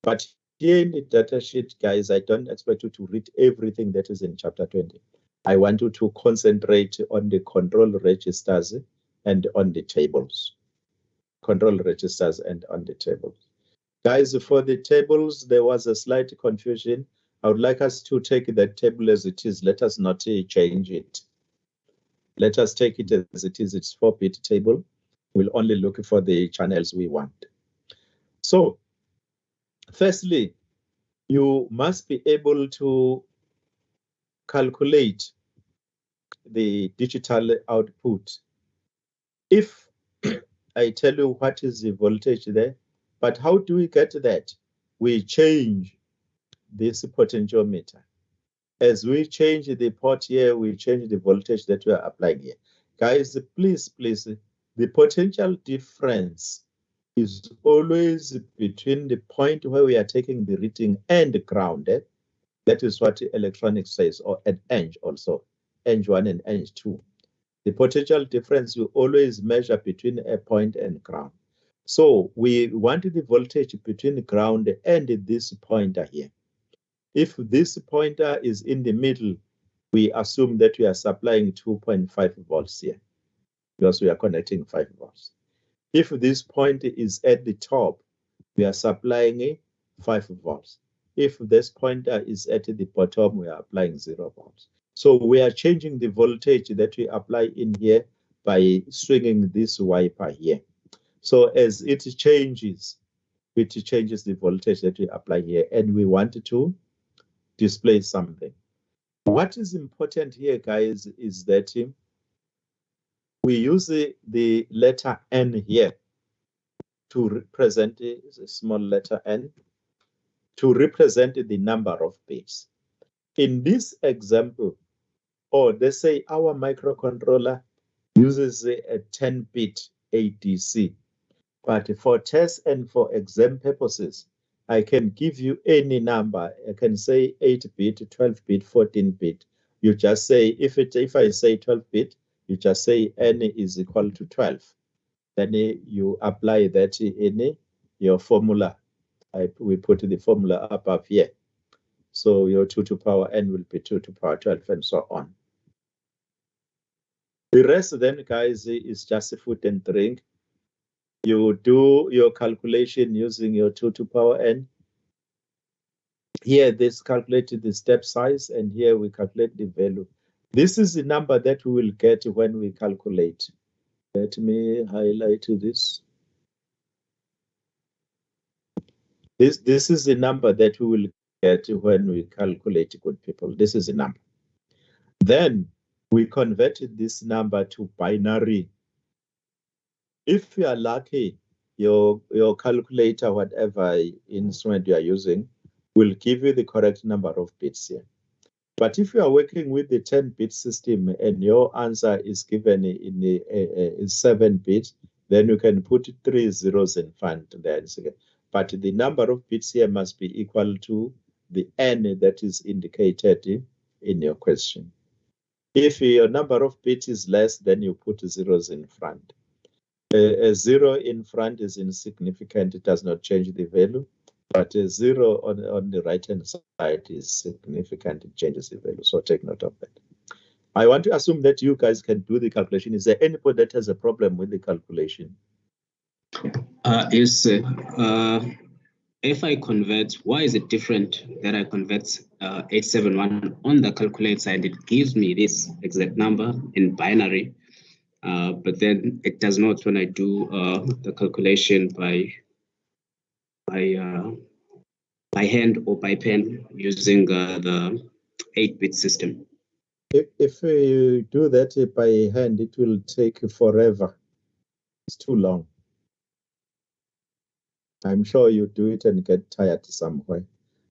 But here in the data sheet, guys, I don't expect you to read everything that is in chapter 20. I want you to concentrate on the control registers and on the tables. Control registers and on the tables. Guys, for the tables, there was a slight confusion. I would like us to take that table as it is. Let us not change it. Let us take it as it is. It's 4-bit table. We'll only look for the channels we want. So, firstly, you must be able to calculate the digital output. If I tell you what is the voltage there, but how do we get that? We change this potentiometer. As we change the port here, we change the voltage that we are applying here. Guys, please, the potential difference is always between the point where we are taking the reading and the ground. That is what electronics says, or at ENG also, ENG1 and ENG2. The potential difference you always measure between a point and ground. So we want the voltage between the ground and this pointer here. If this pointer is in the middle, we assume that we are supplying 2.5 volts here, because we are connecting 5 volts. If this point is at the top, we are supplying 5 volts. If this pointer is at the bottom, we are applying 0 volts. So we are changing the voltage that we apply in here by swinging this wiper here. So as it changes the voltage that we apply here, and we want to display something. What is important here, guys, is that we use the letter N here to represent a small letter N to represent the number of bits. In this example, or let's say our microcontroller uses a 10-bit ADC, but for test and for exam purposes, I can give you any number. I can say 8-bit, 12-bit, 14-bit. You just say, if I say 12-bit, you just say N is equal to 12. Then you apply that in your formula. We put the formula above here. So your 2 to power N will be 2 to power 12 and so on. The rest then, guys, is just food and drink. You do your calculation using your 2 to power N. Here, this calculated the step size, and here we calculate the value. This is the number that we will get when we calculate. Let me highlight this. This is the number that we will get when we calculate, good people. This is the number. Then we converted this number to binary. If you are lucky, your calculator, whatever instrument you are using, will give you the correct number of bits here. But if you are working with the 10-bit system and your answer is given in the 7 bits, then you can put 3 zeros in front there. But the number of bits here must be equal to the n that is indicated in your question. If your number of bits is less, then you put zeros in front. A 0 in front is insignificant, it does not change the value, but a 0 on the right-hand side is significant, it changes the value, so take note of that. I want to assume that you guys can do the calculation. Is there anybody that has a problem with the calculation? Yes, sir. If I convert, why is it different that I convert 871 on the calculator and it gives me this exact number in binary, but then it does not when I do the calculation by hand or by pen using the 8-bit system? If you do that by hand, it will take forever. It's too long. I'm sure you do it and get tired somewhere.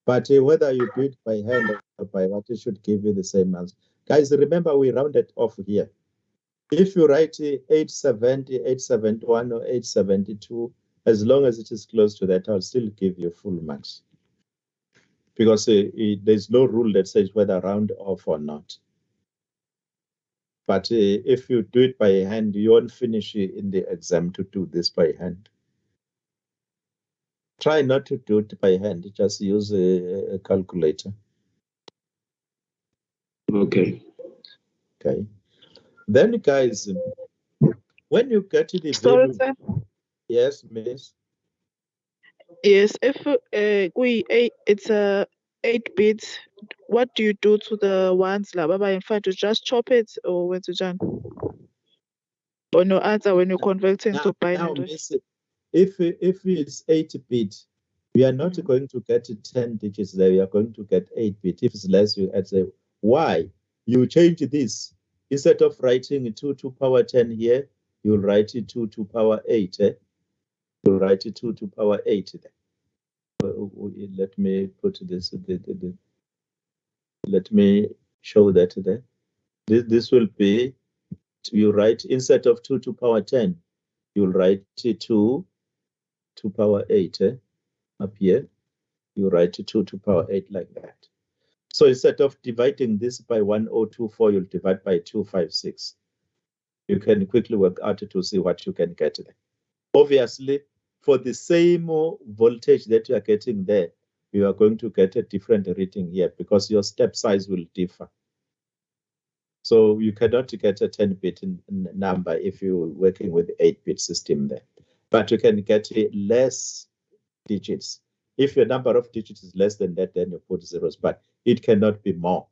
But whether you do it by hand or by what, it should give you the same answer. Guys, remember we rounded off here. If you write 870, 871, or 872, as long as it is close to that, I'll still give you full marks. Because there's no rule that says whether round off or not. But if you do it by hand, you won't finish in the exam to do this by hand. Try not to do it by hand, just use a calculator. Okay. Okay. Then, guys, when you get to the Sorry, value, sir. yes, miss. Yes, if it's a 8 bits, what do you do to the ones like Baba in fact to just chop it or when to done? Or no answer when you convert into Now, binary? miss, if it's 8-bit, we are not going to get 10 digits there. We are going to get 8-bit. If it's less, you add the why. You change this. Instead of writing 2 to power 10 here, you'll write it 2 to power 8. You'll write it 2 to power 8 there. Let me put this. Let me show that there. This will be, you write instead of 2 to power 10, you'll write 2 to power 8 up here. You write 2 to power 8 like that. So instead of dividing this by 1024, you'll divide by 256. You can quickly work out to see what you can get there. Obviously, for the same voltage that you are getting there, you are going to get a different reading here because your step size will differ. So you cannot get a 10-bit number if you're working with 8-bit system there. But you can get less digits. If your number of digits is less than that, then you put zeros, but it cannot be more.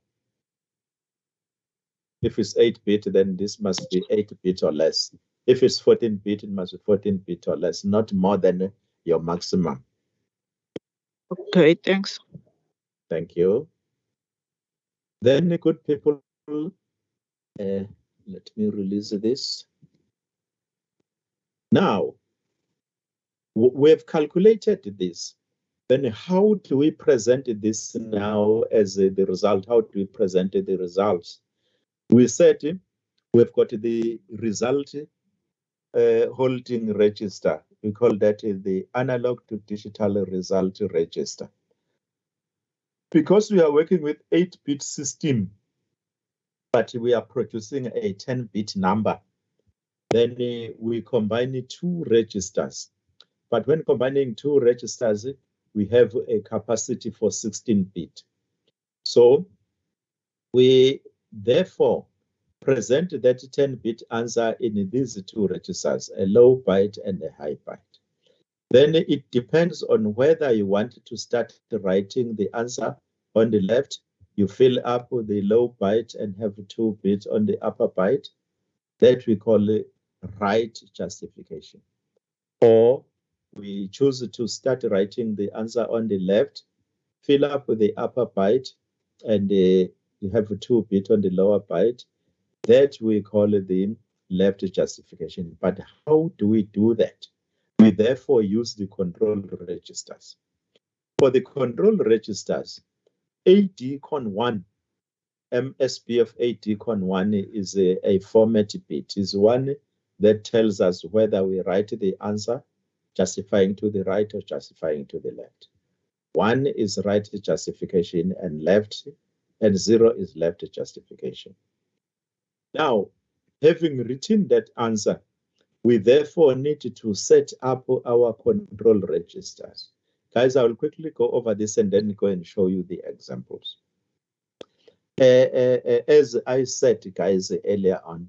If it's 8-bit, then this must be 8-bit or less. If it's 14-bit, it must be 14-bit or less, not more than your maximum. Okay, thanks. Thank you. Then, good people, let me release this. Now, we've calculated this. Then how do we present this now as the result? How do we present the results? We said we've got the result holding register. We call that the analog to digital result register. Because we are working with 8-bit system, but we are producing a 10-bit number, then we combine 2 registers. But when combining 2 registers, we have a capacity for 16-bit. So we therefore present that 10-bit answer in these 2 registers, a low byte and a high byte. Then it depends on whether you want to start writing the answer on the left. You fill up with the low byte and have 2 bits on the upper byte. That we call it write justification. Or we choose to start writing the answer on the left, fill up with the upper byte, and you have 2 bits on the lower byte. That we call the left justification. But how do we do that? We therefore use the control registers. For the control registers, ADCON 1, MSB of ADCON 1 is a format bit, is one that tells us whether we write the answer justifying to the right or justifying to the left. 1 is right justification and left, and 0 is left justification. Now, having written that answer, we therefore need to set up our control registers. Guys, I will quickly go over this and then go and show you the examples. As I said, guys, earlier on,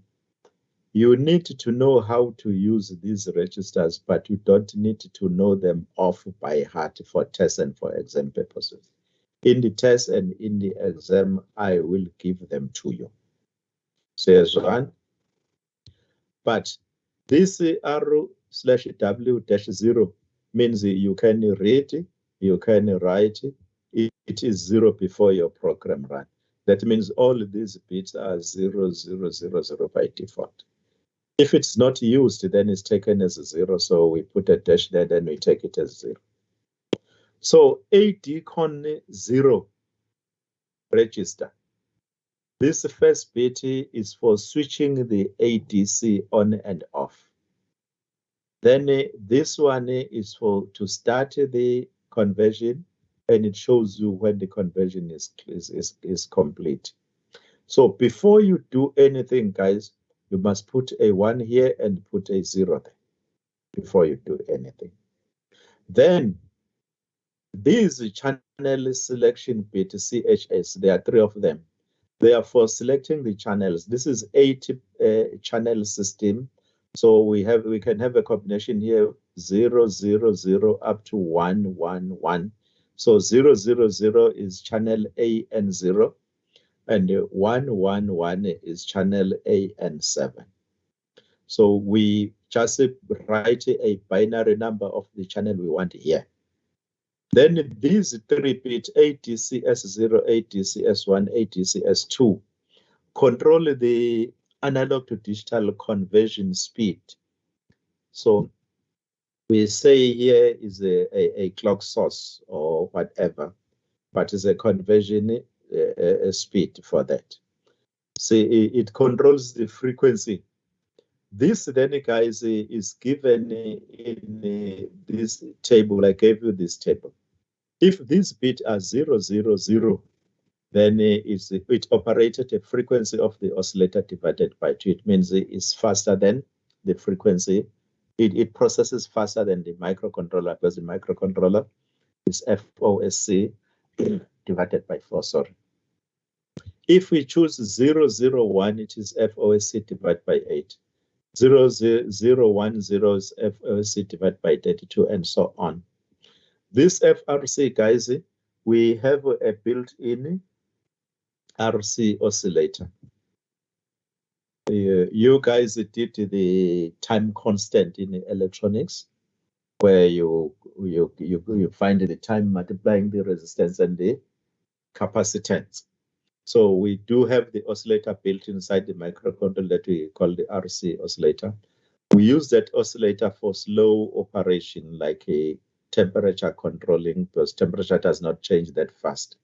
you need to know how to use these registers, but you don't need to know them off by heart for test and for exam purposes. In the test and in the exam, I will give them to you. Says one. But this R/W-0 means you can read, you can write, it is 0 before your program run. That means all these bits are 0, 0, 0, 0 by default. If it's not used, then it's taken as a 0. So we put a dash there, then we take it as 0. So ADCON 0 register. This first bit is for switching the ADC on and off. Then this one is for to start the conversion, and it shows you when the conversion is complete. So before you do anything, guys, you must put a 1 here and put a 0 there before you do anything. Then these channel selection bit CHS, there are 3 of them. They are for selecting the channels. This is 8 channel system. So we can have a combination here 0, 0, 0 up to 1, 1, 1. So 0, 0, 0 is channel A and 0. And 1, 1, 1 is channel A and 7. So we just write a binary number of the channel we want here. Then these 3 bit ADCS0, ADCS1, ADCS2 control the analog to digital conversion speed. So we say here is a clock source or whatever, but it's a conversion speed for that. See, it controls the frequency. This then, guys, is given in this table. I gave you this table. If this bit are 0, 0, 0, then it operated a frequency of the oscillator divided by 2. It means it's faster than the frequency. It processes faster than the microcontroller, because the microcontroller is FOSC divided by 4, sorry. If we choose 0, 0, 1, it is FOSC divided by 8. 0, 0, 0, 1, 0 is FOSC divided by 32, and so on. This FRC, guys, we have a built-in RC oscillator. You guys did the time constant in electronics, where you find the time multiplying the resistance and the capacitance. So we do have the oscillator built inside the microcontroller that we call the RC oscillator. We use that oscillator for slow operation, like a temperature controlling, because temperature does not change that fast.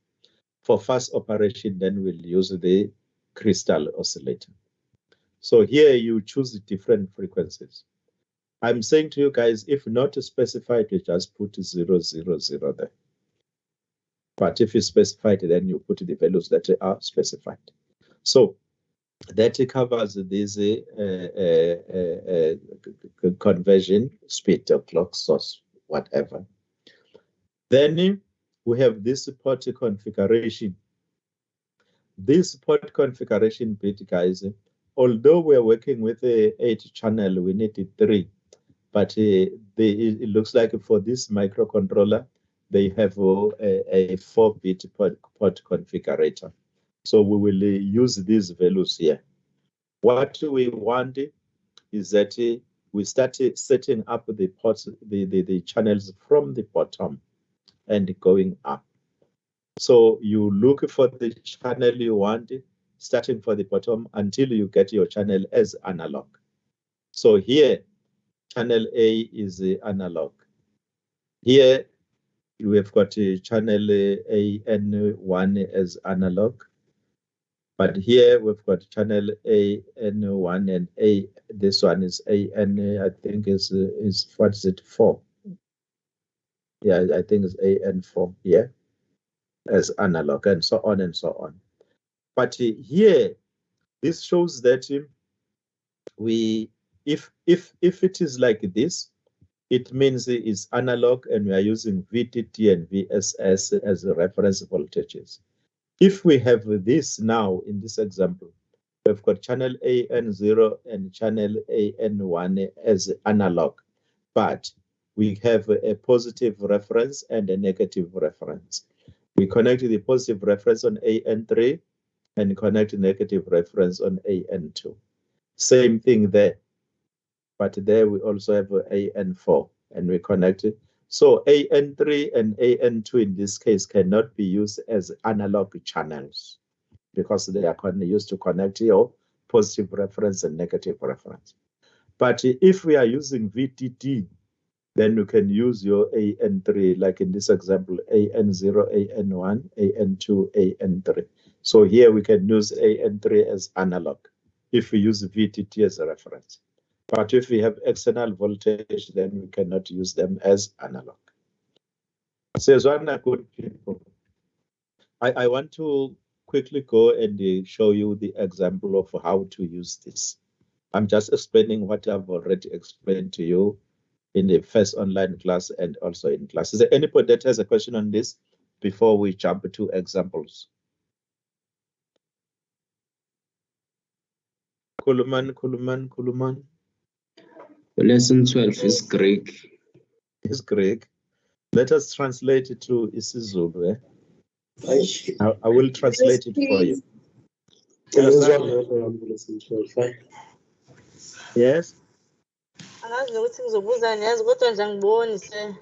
For fast operation, then we'll use the crystal oscillator. So here you choose different frequencies. I'm saying to you guys, if not specified, you just put 0, 0, 0 there. But if it's specified, then you put the values that are specified. So that covers this conversion speed or clock source, whatever. Then we have this port configuration. This port configuration bit, guys, although we're working with a 8 channel, we need 3. But it looks like for this microcontroller, they have a 4-bit port configurator. So we will use these values here. What we want is that we start setting up the ports, the channels from the bottom and going up. So you look for the channel you want, starting from the bottom until you get your channel as analog. So here, channel A is analog. Here, we have got channel AN1 as analog. But here we've got channel AN1 and A. This one is AN, I think is what is it, 4? Yeah, I think it's AN4 here as analog, and so on and so on. But here, this shows that if it is like this, it means it's analog, and we are using VTT and VSS as the reference voltages. If we have this now in this example, we've got channel AN0 and channel AN1 as analog, but we have a positive reference and a negative reference. We connect the positive reference on AN3 and connect the negative reference on AN2. Same thing there, but there we also have AN4 and we connect it. So AN3 and AN2 in this case cannot be used as analog channels because they are used to connect your positive reference and negative reference. But if we are using VTT, then you can use your AN3, like in this example, AN0, AN1, AN2, AN3. So here we can use AN3 as analog if we use VTT as a reference. But if we have external voltage, then we cannot use them as analog. So, good people. I want to quickly go and show you the example of how to use this. I'm just explaining what I've already explained to you in the first online class and also in class. Is there anybody that has a question on this before we jump to examples? Kuluman. Lesson 12 is Greek. It's Greek. Let us translate it to isiZulu. I will translate it for you. Yes. Angazi ukuthi ngizobuzani yazi kodwa nje angiboni se.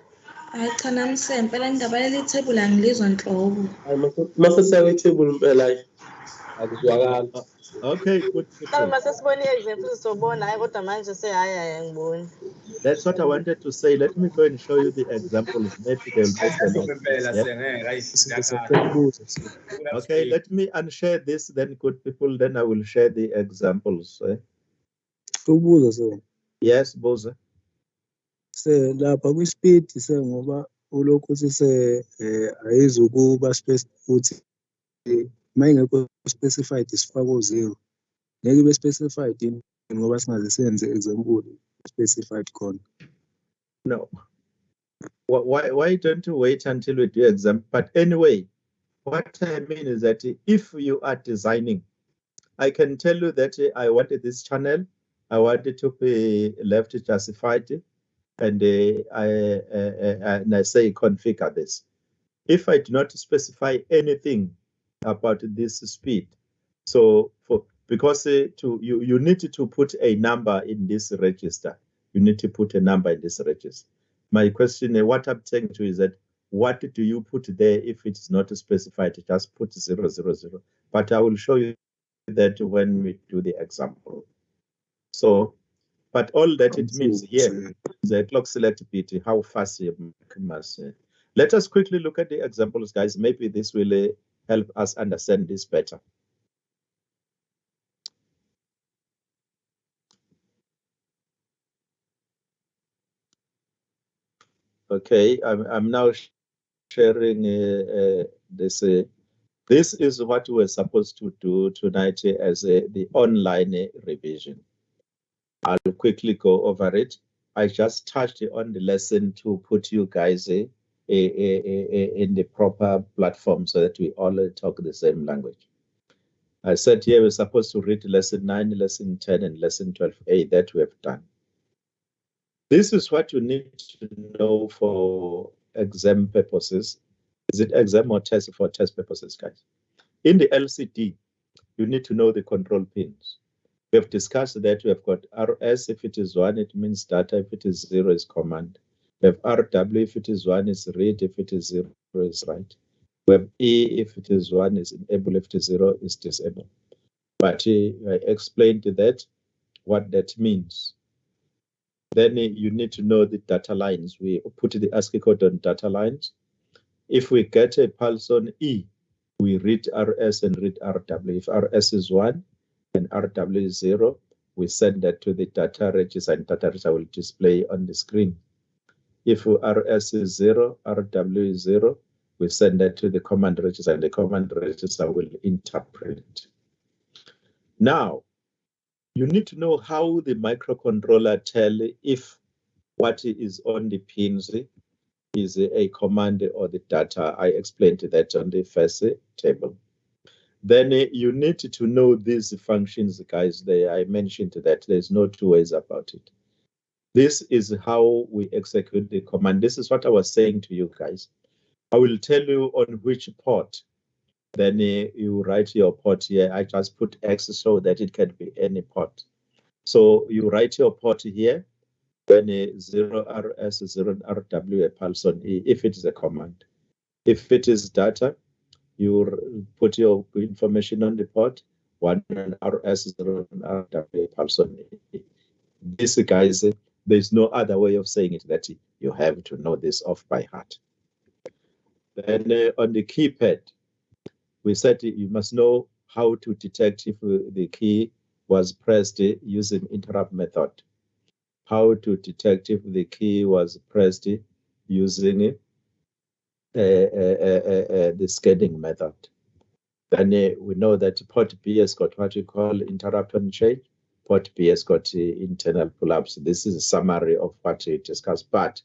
Hayi cha nami sempela indaba leli thebula angilizwa nhlobo. Mase ithebula impela akuzwakala. Okay, good people. Mase sibone i-example sobona hayi kodwa manje se hayi angiboni. That's what I wanted to say. Let me go and show you the examples. Maybe they'll make sense. Okay, let me unshare this, then good people, then I will share the examples. Yes, Boza. Se lapha kwi-speed se ngoba ulokhu se ayizukuba ukuthi mayingekho specified isifako 0 ngeke ibe specified ngoba singaze senze example specified khona. No. Why don't you wait until we do exam? But anyway, what I mean is that if you are designing, I can tell you that I wanted this channel, I wanted to be left justified, and I say configure this. If I do not specify anything about this speed, so because you need to put a number in this register. You need to put a number in this register. My question, what I'm saying to you is that what do you put there if it's not specified? Just put 000. But I will show you that when we do the example. So, but all that it means here is the clock select bit, how fast you must. Let us quickly look at the examples, guys. Maybe this will help us understand this better. Okay, I'm now sharing this. This is what we're supposed to do tonight as the online revision. I'll quickly go over it. I just touched on the lesson to put you guys in the proper platform so that we all talk the same language. I said here we're supposed to read lesson 9, lesson 10, and lesson 12A that we have done. This is what you need to know for exam purposes. Is it exam or test for test purposes, guys? In the LCD, you need to know the control pins. We have discussed that we have got RS. If it is 1, it means data. If it is 0, is command. We have RW. If it is 1, is read. If it is 0, is write. We have E. If it is 1, is enable. If it is 0, is disable. But I explained that, what that means. Then you need to know the data lines. We put the ASCII code on data lines. If we get a pulse on E, we read RS and read RW. If RS is 1 and RW is 0, we send that to the data register, and data register will display on the screen. If RS is 0, RW is 0, we send that to the command register, and the command register will interpret it. Now, you need to know how the microcontroller tell if what is on the pins is a command or the data. I explained that on the first table. Then you need to know these functions, guys. I mentioned that there's no two ways about it. This is how we execute the command. This is what I was saying to you guys. I will tell you on which port. Then you write your port here. I just put X so that it can be any port. So you write your port here. Then 0RS, 0RW, a pulse on E, if it is a command. If it is data, you put your information on the port, 1 RS, 0 RW, a pulse on E. This, guys, there's no other way of saying it that you have to know this off by heart. Then on the keypad, we said you must know how to detect if the key was pressed using interrupt method. How to detect if the key was pressed using the scanning method. Then we know that port B has got what we call interrupt on change. Port B has got internal pull-ups. This is a summary of what we discussed. But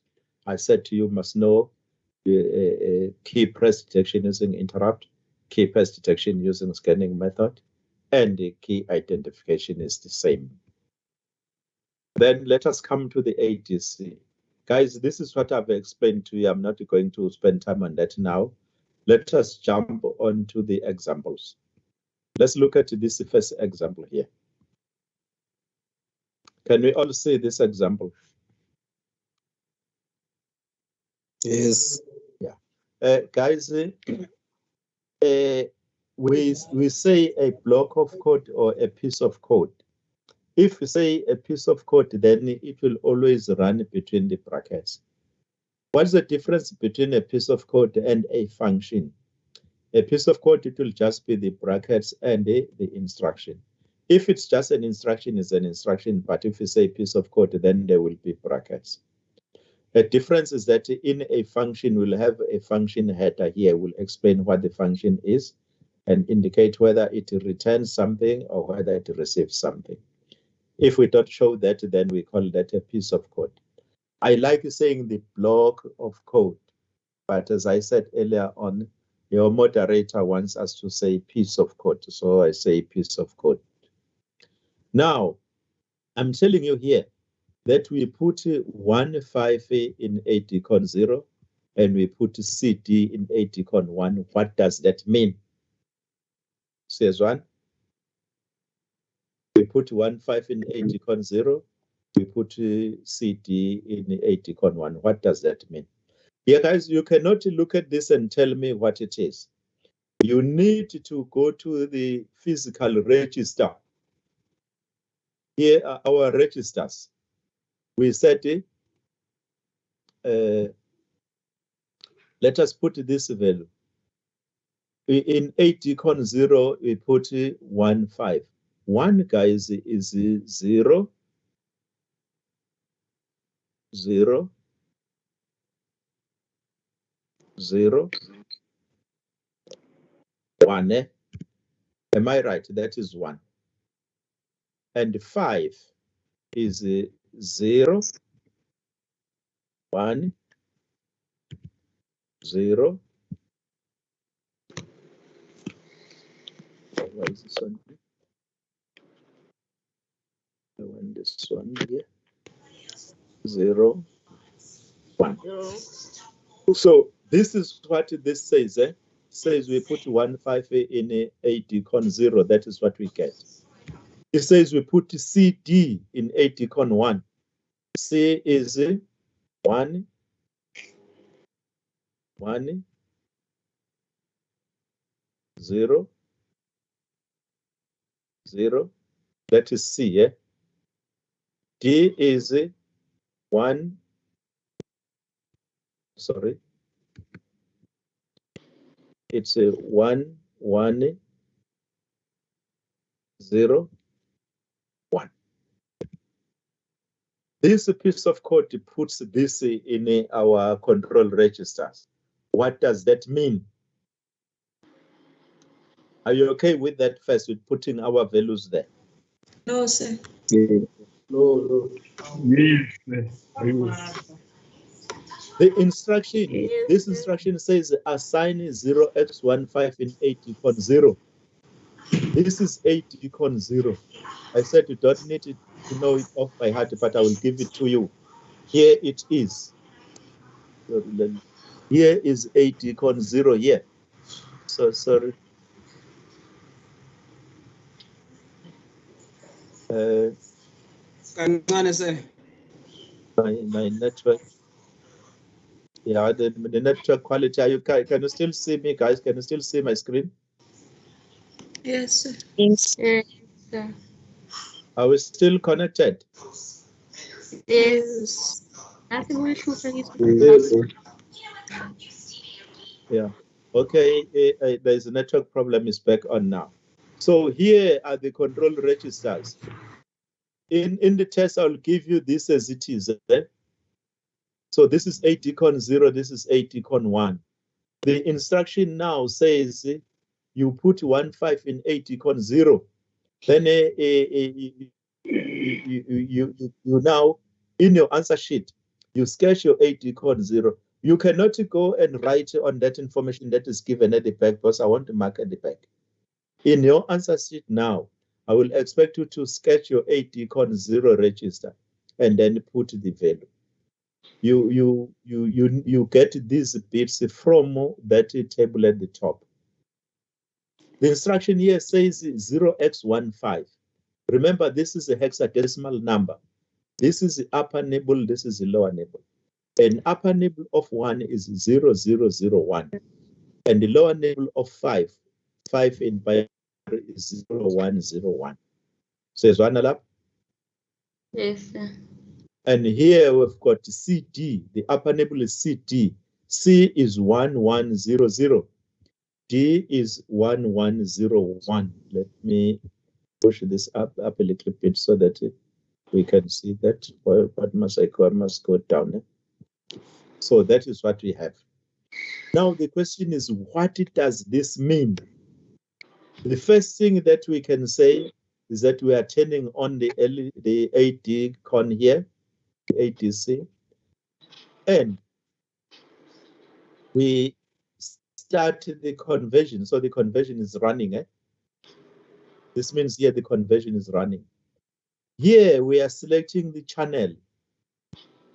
I said to you must know key press detection using interrupt, key press detection using scanning method, and the key identification is the same. Then let us come to the ADC. Guys, this is what I've explained to you. I'm not going to spend time on that now. Let us jump on to the examples. Let's look at this first example here. Can we all see this example? Yes. Yeah. Guys, we say a block of code or a piece of code. If you say a piece of code, then it will always run between the brackets. What's the difference between a piece of code and a function? A piece of code, it will just be the brackets and the instruction. If it's just an instruction, it's an instruction, but if you say piece of code, then there will be brackets. The difference is that in a function, we'll have a function header here. We'll explain what the function is and indicate whether it returns something or whether it receives something. If we don't show that, then we call that a piece of code. I like saying the block of code, but as I said earlier on, your moderator wants us to say piece of code, so I say piece of code. Now, I'm telling you here that we put 1.5 in ADCON 0 and we put CD in ADCON 1. What does that mean? Says one. We put 1.5 in ADCON 0. We put CD in ADCON 1. What does that mean? Yeah, guys, you cannot look at this and tell me what it is. You need to go to the physical register. Here are our registers. We said, let us put this value. In ADCON 0, we put 1.5. 1, guys, is 0, 0, 0, 1. Am I right? That is 1. And 5 is 0, 1, 0. What is this one? I want this one here. 0, 1. So this is what this says. Says we put 1.5 in ADCON 0. That is what we get. It says we put CD in ADCON 1. C is 1, 1, 0, 0. That is C. D is 1, sorry, it's a 1, 1, 0, 1. This piece of code puts this in our control registers. What does that mean? Are you okay with that first, with putting our values there? No, sir. No. The instruction, Yes, this sir. instruction says assign 0x15 in ADCON 0. This is ADCON 0. I said you don't need to know it off by heart, but I will give it to you. Here it is. Here is ADCON 0 here. So sorry. Kancane sir. My network. Yeah, the network quality. Can you still see me, guys? Can you still see my screen? Yes, sir. Yes, sir. Are we still connected? Yes. Nothing will shoot against Yes, sir. Yeah. Okay. There's a network problem. Is back on now. So here are the control registers. In the test, I'll give you this as it is. So this is ADCON 0. This is ADCON 1. The instruction now says you put 15 in ADCON 0. Then you now, in your answer sheet, you sketch your ADCON 0. You cannot go and write on that information that is given at the back because I want to mark at the back. In your answer sheet now, I will expect you to sketch your ADCON 0 register and then put the value. You get these bits from that table at the top. The instruction here says 0x15. Remember, this is a hexadecimal number. This is the upper nibble, this is the lower nibble. An upper nibble of 1 is 0001. And the lower nibble of 5 in binary is 0101. Says one up. Yes, sir. And here we've got CD. The upper nibble is CD. C is 1100. D is 1101. Let me push this up a little bit so that we can see that. What must I go? I must go down. So that is what we have. Now the question is, what does this mean? The first thing that we can say is that we are turning on the ADCON here, the ADC, and we start the conversion. So the conversion is running. This means here the conversion is running. Here we are selecting the channel.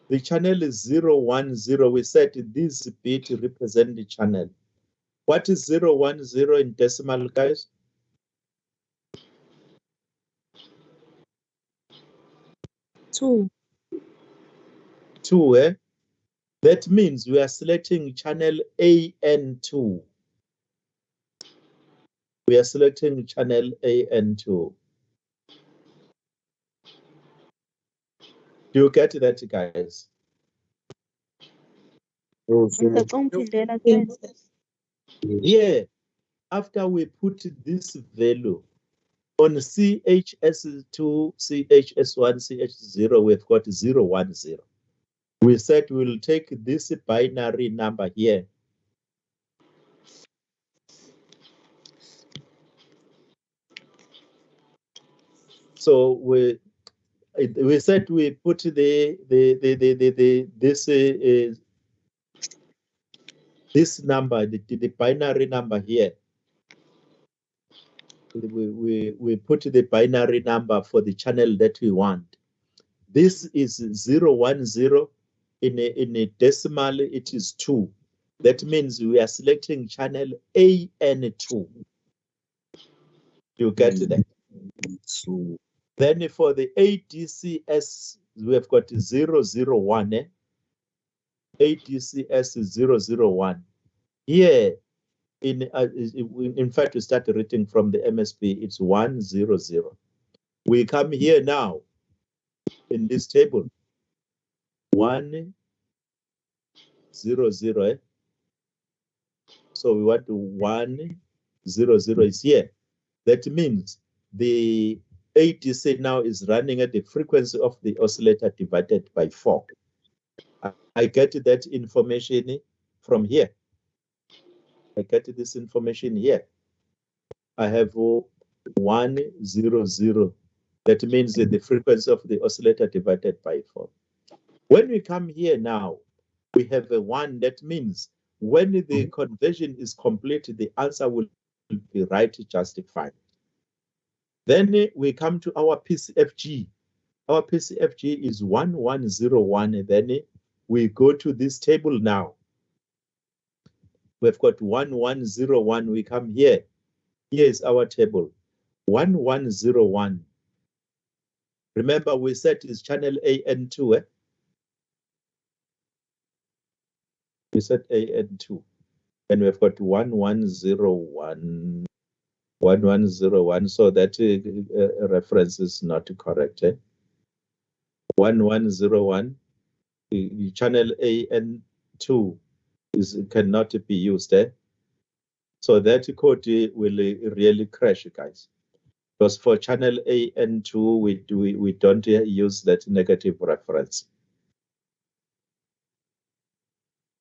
The channel is 010. We said this bit represent the channel. What is 010 in decimal, guys? Two. 2, eh? That means we are selecting channel AN2. We are selecting channel AN2. Do you get that, guys? Here, after we put this value on CHS2, CHS1, CH0, we've got 010. We said we'll take this binary number here. So we said we put this number, the binary number here. We put the binary number for the channel that we want. This is 010. In a decimal, it is 2. That means we are selecting channel AN2. You get that? So Then for the ADCS, we have got 001. ADCS is 001. Here, in fact, we start reading from the MSP, it's 100. We come here now in this table. 1 0 0. Eh? So we want 1 0 0 is here. That means the ADC now is running at the frequency of the oscillator divided by 4. I get that information from here. I get this information here. I have 1 0 0. That means the frequency of the oscillator divided by 4. When we come here now, we have a 1. That means when the conversion is complete, the answer will be right justified. Then we come to our PCFG. Our PCFG is 1101. Then we go to this table now. We've got 1101. We come here. Here is our table. 1101. Remember, we said it's channel AN2. Eh? We said AN2. And we've got 1101. 1101. So that reference is not correct. Eh? 1101. The channel AN2 cannot be used. Eh? So that code will really crash, guys. Because for channel AN2, we don't use that negative reference.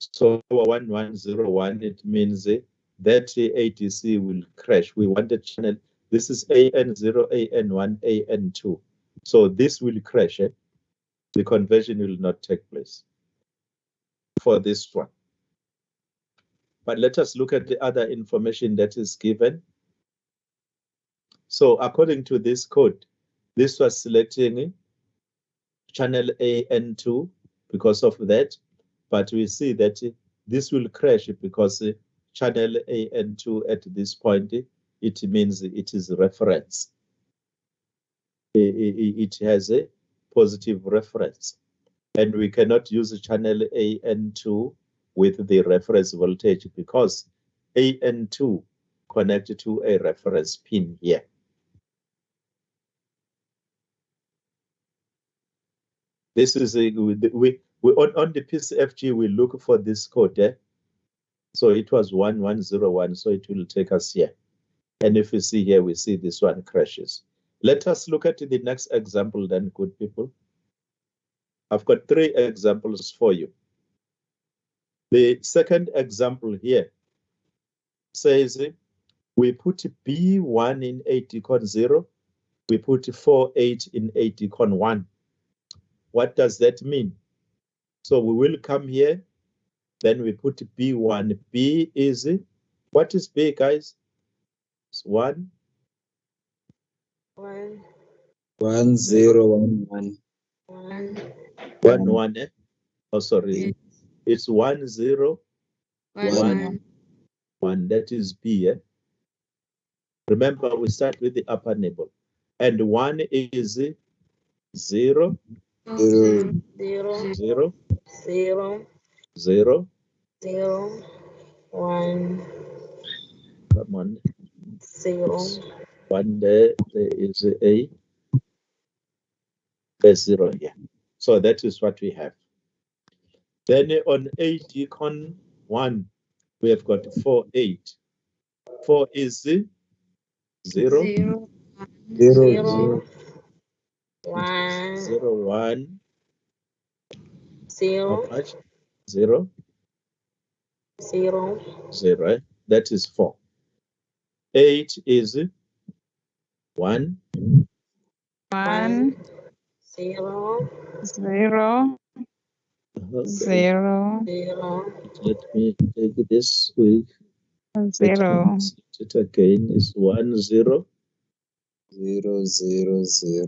So 1101, it means that ADC will crash. We want the channel. This is AN0, AN1, AN2. So this will crash. Eh? The conversion will not take place for this one. But let us look at the other information that is given. So according to this code, this was selecting channel AN2 because of that. But we see that this will crash because channel AN2 at this point, it means it is reference. It has a positive reference. And we cannot use channel AN2 with the reference voltage because AN2 connected to a reference pin here. This is on the PCFG, we look for this code. Eh? So it was 1101, so it will take us here. And if you see here, we see this one crashes. Let us look at the next example then, good people. I've got 3 examples for you. The second example here says we put B1 in ADCON 0, we put 48 in ADCON 1. What does that mean? So we will come here, then we put B1. B is, what is B, guys? It's 1. 1 1 0 1 1. 1 1 eh? Oh, sorry. It's 1 0 1 1. That is B. Eh? Remember, we start with the upper nibble. And 1 is 0 0 0 0 0 0 0 1 Come on. 0 1 there is a 0 here. So that is what we have. Then on ADCON 1, we have got 48. 4 is 0 0 0 0 1 0 1. 0 How much? 0 0 0. Eh? That is 4. 8 is 1 1 0 0. 0 0 Let me take this week. 0 It again is 1 0 0 0 0.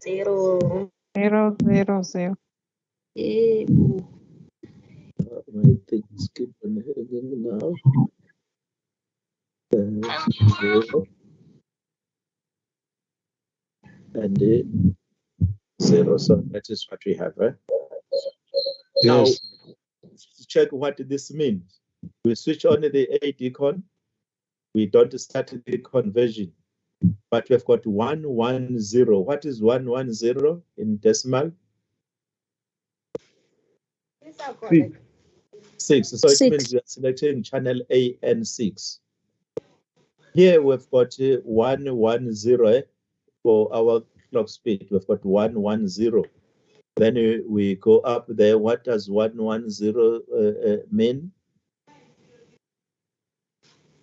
0 0 0 0. My things keep on hanging now. 0 and 0. So that is what we have. Eh? Now, check what this means. We switch on the ADCON. We don't start the conversion, but we've got 110. What is 110 in decimal? 6. So it 6. means we are selecting channel AN6. Here we've got 110 for our clock speed. We've got 110. Then we go up there. What does 110 mean?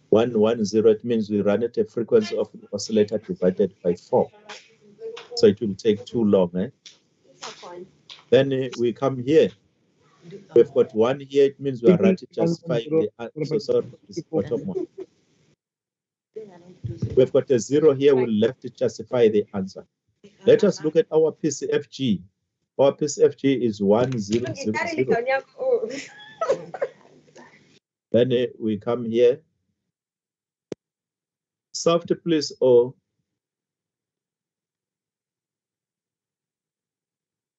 110, it means we run at a frequency of the oscillator divided by 4. So it will take too long. Then we come here. We've got 1 here. It means we are right to justify the answer. Sorry, this bottom one. We've got a 0 here. We'll left to justify the answer. Let us look at our PCFG. Our PCFG is 1000. Then we come here. Soft please O.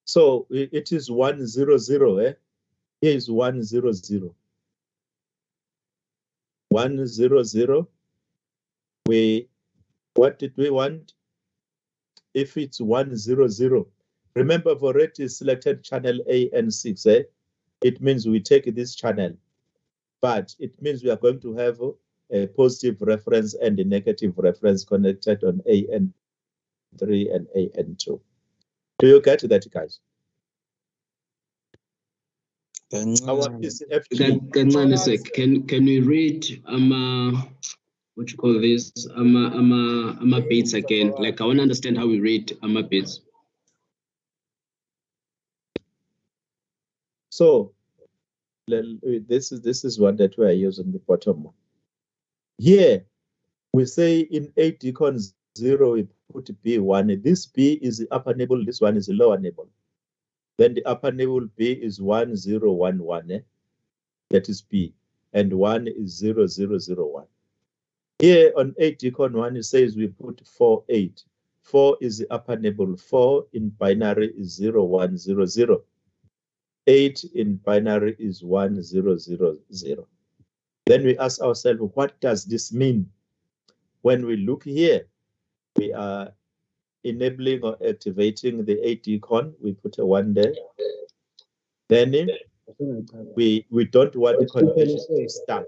So it is 100. Here is 100. 100. What did we want? If it's 100, remember I've already selected channel AN6. It means we take this channel, but it means we are going to have a positive reference and a negative reference connected on AN3 and AN2. Do you get that, guys? Our PCFG. Can we read what you call this bits again? Like I want to understand how we read bits. So this is one that we are using the bottom one. Here we say in ADCON 0 we put B1. This B is the upper nibble, this one is the lower nibble. Then the upper nibble B is 1011. That is B, and 1 is 0001. Here on ADCON 1 it says we put 48. 4 is the upper nibble. 4 in binary is 0100. 8 in binary is 1000. Then we ask ourselves, what does this mean? When we look here, we are enabling or activating the ADCON. We put a 1 there. Then we don't want the conversion to start.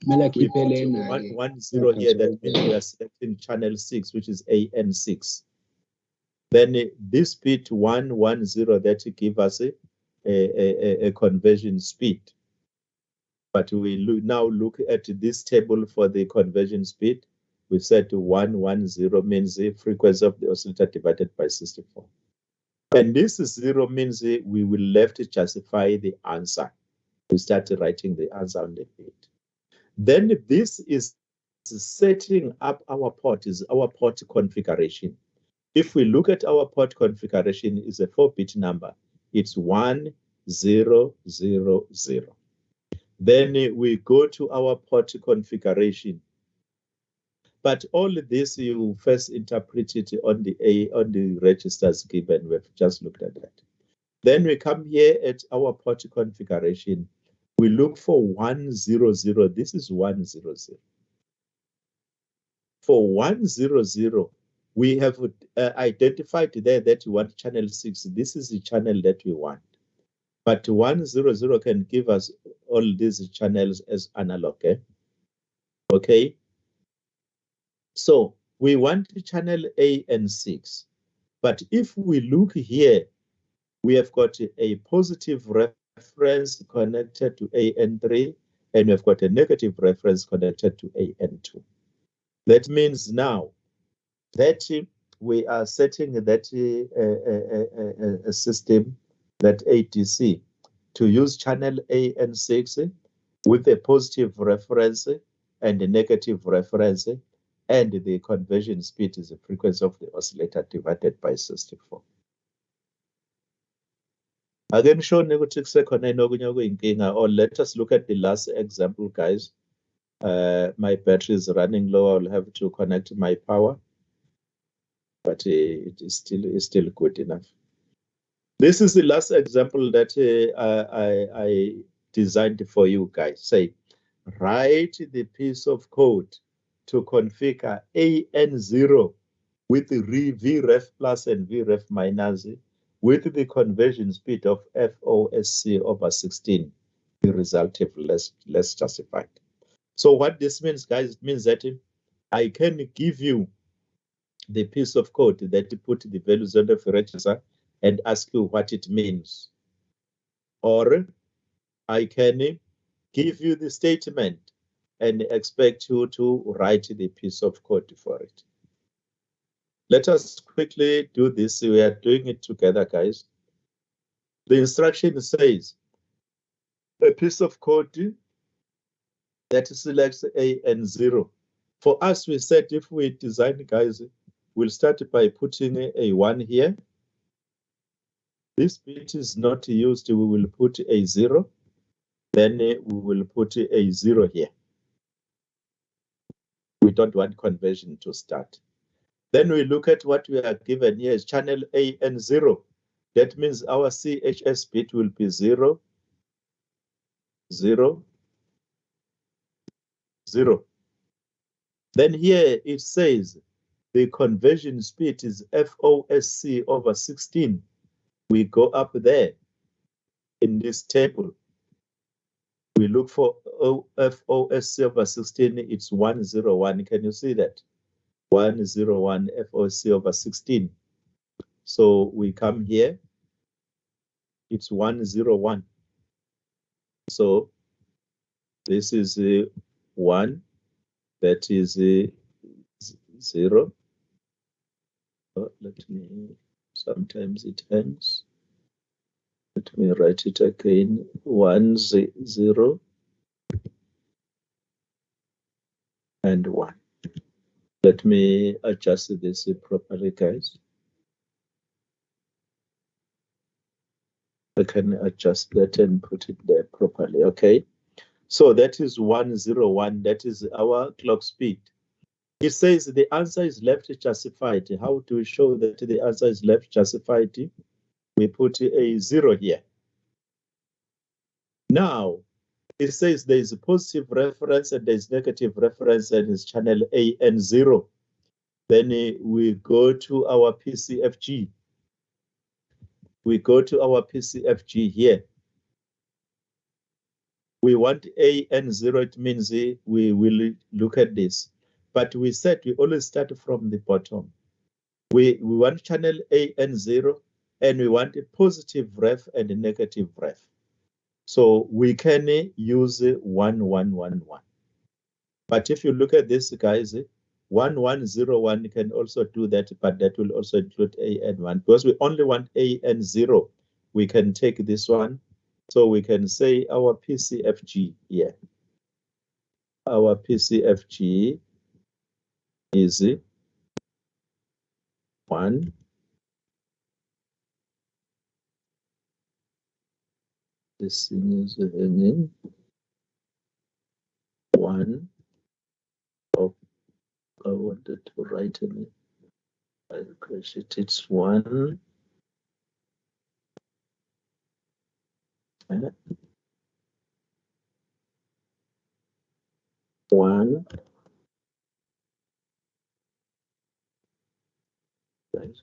We put 110 here. That means we are selecting channel 6, which is AN6. Then this bit 110 that give us a conversion speed. But we now look at this table for the conversion speed. We said 110 means the frequency of the oscillator divided by 64. And this 0 means we will left to justify the answer. We start writing the answer on the page. Then this is setting up our port, is our port configuration. If we look at our port configuration, is a 4-bit number. It's 1000. Then we go to our port configuration. But all this you first interpret it on the registers given. We've just looked at that. Then we come here at our port configuration. We look for 100. This is 100. For 100, we have identified there that we want channel 6. This is the channel that we want. But 100 can give us all these channels as analog. Okay. So we want channel AN6. But if we look here, we have got a positive reference connected to AN3, and we've got a negative reference connected to AN2. That means now that we are setting that a system, that ADC, to use channel AN6 with a positive reference and a negative reference, and the conversion speed is the frequency of the oscillator divided by 64. Again, show negative second, or let us look at the last example, guys. My battery is running low. I'll have to connect my power, but it is still good enough. This is the last example that I designed for you guys. Say, write the piece of code to configure AN0 with the VREF plus and VREF minus with the conversion speed of FOSC over 16, the result is less justified. So what this means, guys, it means that I can give you the piece of code that put the values on the register and ask you what it means. Or I can give you the statement and expect you to write the piece of code for it. Let us quickly do this. We are doing it together, guys. The instruction says a piece of code that selects A and 0. For us, we said if we design, guys, we'll start by putting a 1 here. This bit is not used. We will put a 0. Then we will put a 0 here. We don't want conversion to start. Then we look at what we are given here is channel A and 0. That means our CHS bit will be 0, 0, 0. Then here it says the conversion speed is FOSC over 16. We go up there in this table. We look for FOSC over 16, it's 101. Can you see that? 101 FOSC over 16. So we come here, it's 101. So this is 1, that is 0. Oh, let me, sometimes it ends. Let me write it again, 1, 0, and 1. Let me adjust this properly, guys. I can adjust that and put it there properly, okay? So that is 101, that is our clock speed. It says the answer is left justified. How do we show that the answer is left justified? We put a 0 here. Now, it says there is a positive reference and there is negative reference and it's channel A and 0. Then we go to our PCFG. We go to our PCFG here. We want A and 0, it means we will look at this. But we said we always start from the bottom. We want channel A and 0, and we want a positive ref and a negative ref. So we can use 1, 1, 1, 1. But if you look at this, guys, 1, 1, 0, 1 can also do that, but that will also include A and 1. Because we only want A and 0, we can take this one. So we can say our PCFG here. Our PCFG is 1. This thing is hanging. 1. Oh, I wanted to write in it. I crash it. It's 1. 1.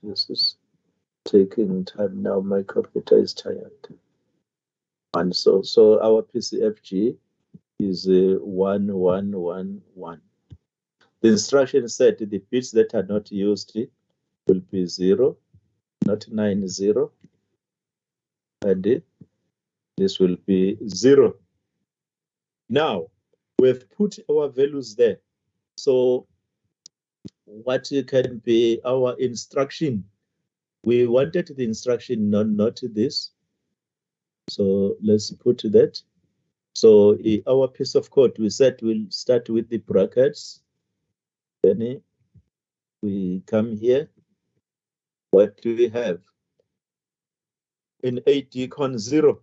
This is taking time now. My computer is tired. And so our PCFG is 1, 1, 1, 1. The instruction said the bits that are not used will be 0, not 9, 0. And this will be 0. Now, we've put our values there. So what can be our instruction? We wanted the instruction, not this. So let's put that. So our piece of code, we said we'll start with the brackets. Then we come here. What do we have? In ADCON 0,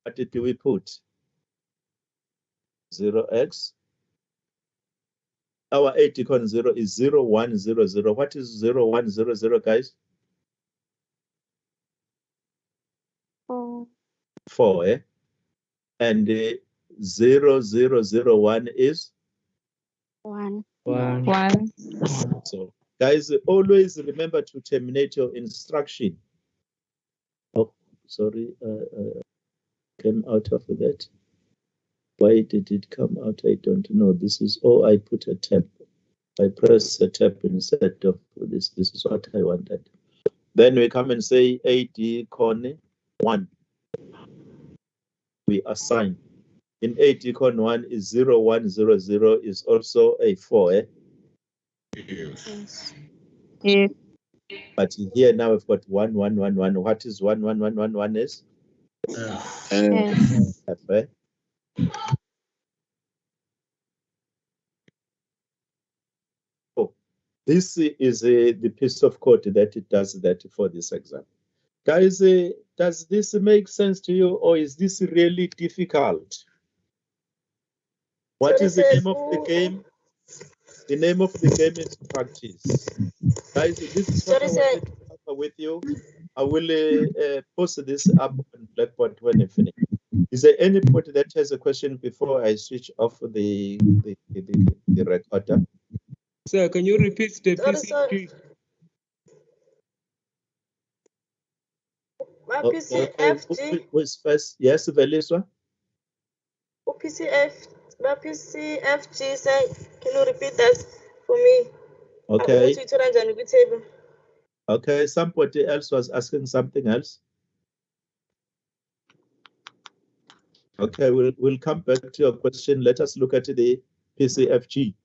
what do we put? 0x. Our ADCON 0 is 0100. What is 0100, guys? 4. 4, eh? And 0001 is 1. 1. 1. so Guys, always remember to terminate your instruction. Oh, sorry, came out of that. Why did it come out? I don't know. This is, oh, I put a tab. I press a tab instead of this. This is what I wanted. Then we come and say ADCON 1. We assign. In ADCON 1 is 0100 is also a 4. Yes. Yes. But here now we've got 1111. What is 1111 is? Yes. F, eh? Oh, this is the piece of code that it does that for this example. Guys, does this make sense to you, or is this really difficult? What is the name of the game? The name of the game is practice. Guys, this is what I wanted to cover with you. I will post this up on Blackboard when I finish. Is there anybody that has a question before I switch off the recorder? Sir, can you repeat the PCFG? PCFG. Who's first? Yes, Veliswa? PCFG, say, can you repeat that for me? Okay. Okay, somebody else was asking something else. Okay, we'll come back to your question. Let us look at the PCFG.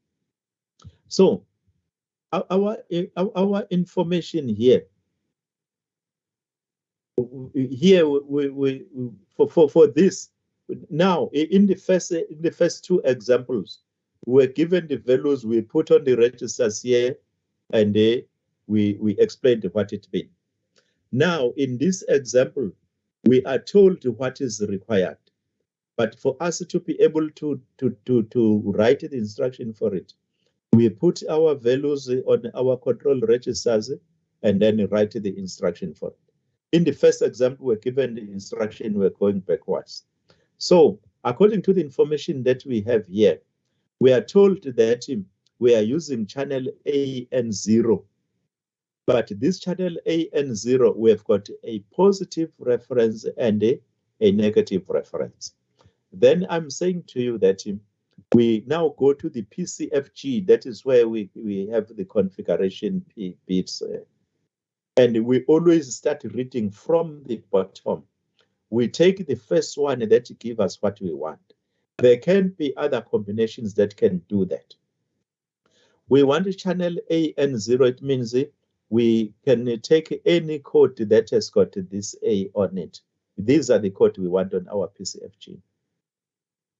So our information here. Here we for this now in the first two examples, we're given the values, we put on the registers here, and we explained what it means. Now in this example, we are told what is required. But for us to be able to write the instruction for it, we put our values on our control registers and then write the instruction for it. In the first example, we're given the instruction, we're going backwards. So according to the information that we have here, we are told that we are using channel AN0. But this channel AN0, we have got a positive reference and a negative reference. Then I'm saying to you that we now go to the PCFG. That is where we have the configuration bits. And we always start reading from the bottom. We take the first one that gives us what we want. There can be other combinations that can do that. We want channel AN0. It means we can take any code that has got this A on it. These are the code we want on our PCFG.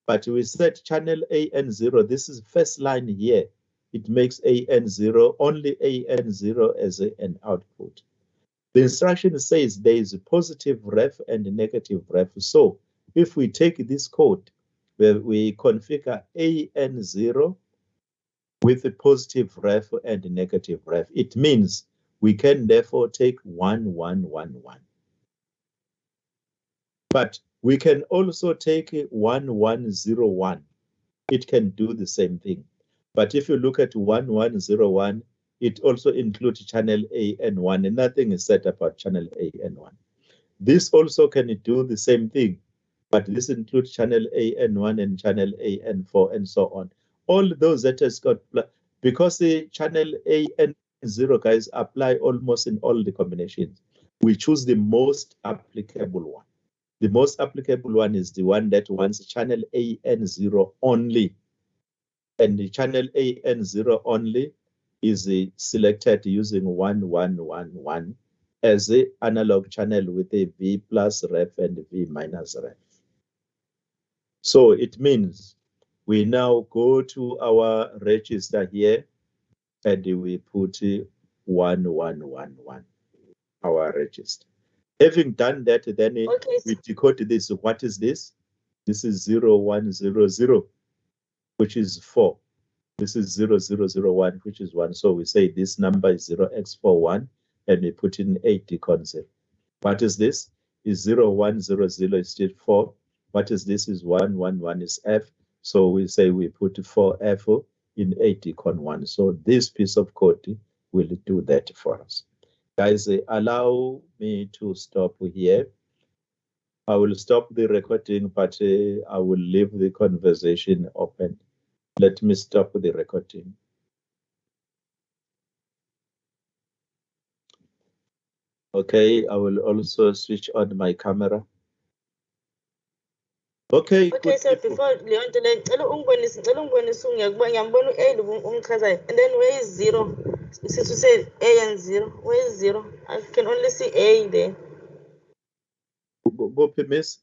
But we set channel AN0. This is first line here. It makes AN0, only AN0 as an output. The instruction says there is a positive ref and a negative ref. So if we take this code where we configure AN0 with a positive ref and a negative ref, it means we can therefore take 1111. But we can also take 1101. It can do the same thing. But if you look at 1101, it also includes channel AN1, and nothing is said about channel AN1. This also can do the same thing, but this includes channel AN1 and channel AN4 and so on. All those that has got, because the channel AN0, guys, apply almost in all the combinations. We choose the most applicable one. The most applicable one is the one that wants channel AN0 only. And the channel AN0 only is selected using 1111 as an analog channel with a V plus ref and V minus ref. So it means we now go to our register here and we put 1111, our register. Having done that, then we decode this. What is this? This is 0100, which is 4. This is 0001, which is 1. So we say this number is 0x41, and we put in 80 concept. What is this? Is 0100 is still 4. What is this? Is 111 is F. So we say we put 4F in 80 con 1. So this piece of code will do that for us. Guys, allow me to stop here. I will stop the recording, but I will leave the conversation open. Let me stop the recording. Okay, I will also switch on my camera. Okay. Okay, so before Leon, and then where is 0? Since you said A and 0, where is 0? I can only see A there. Go, miss.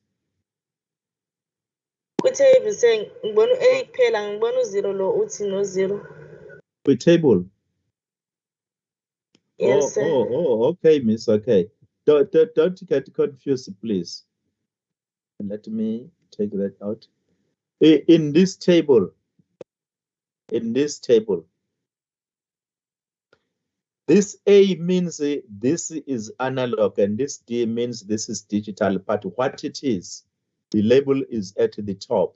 Table saying A kuphela 0 lo uthi no 0. The table. Yes, sir. Okay, miss. Okay. Don't get confused, please. Let me take that out. In this table, this A means this is analog and this D means this is digital, but what it is, the label is at the top.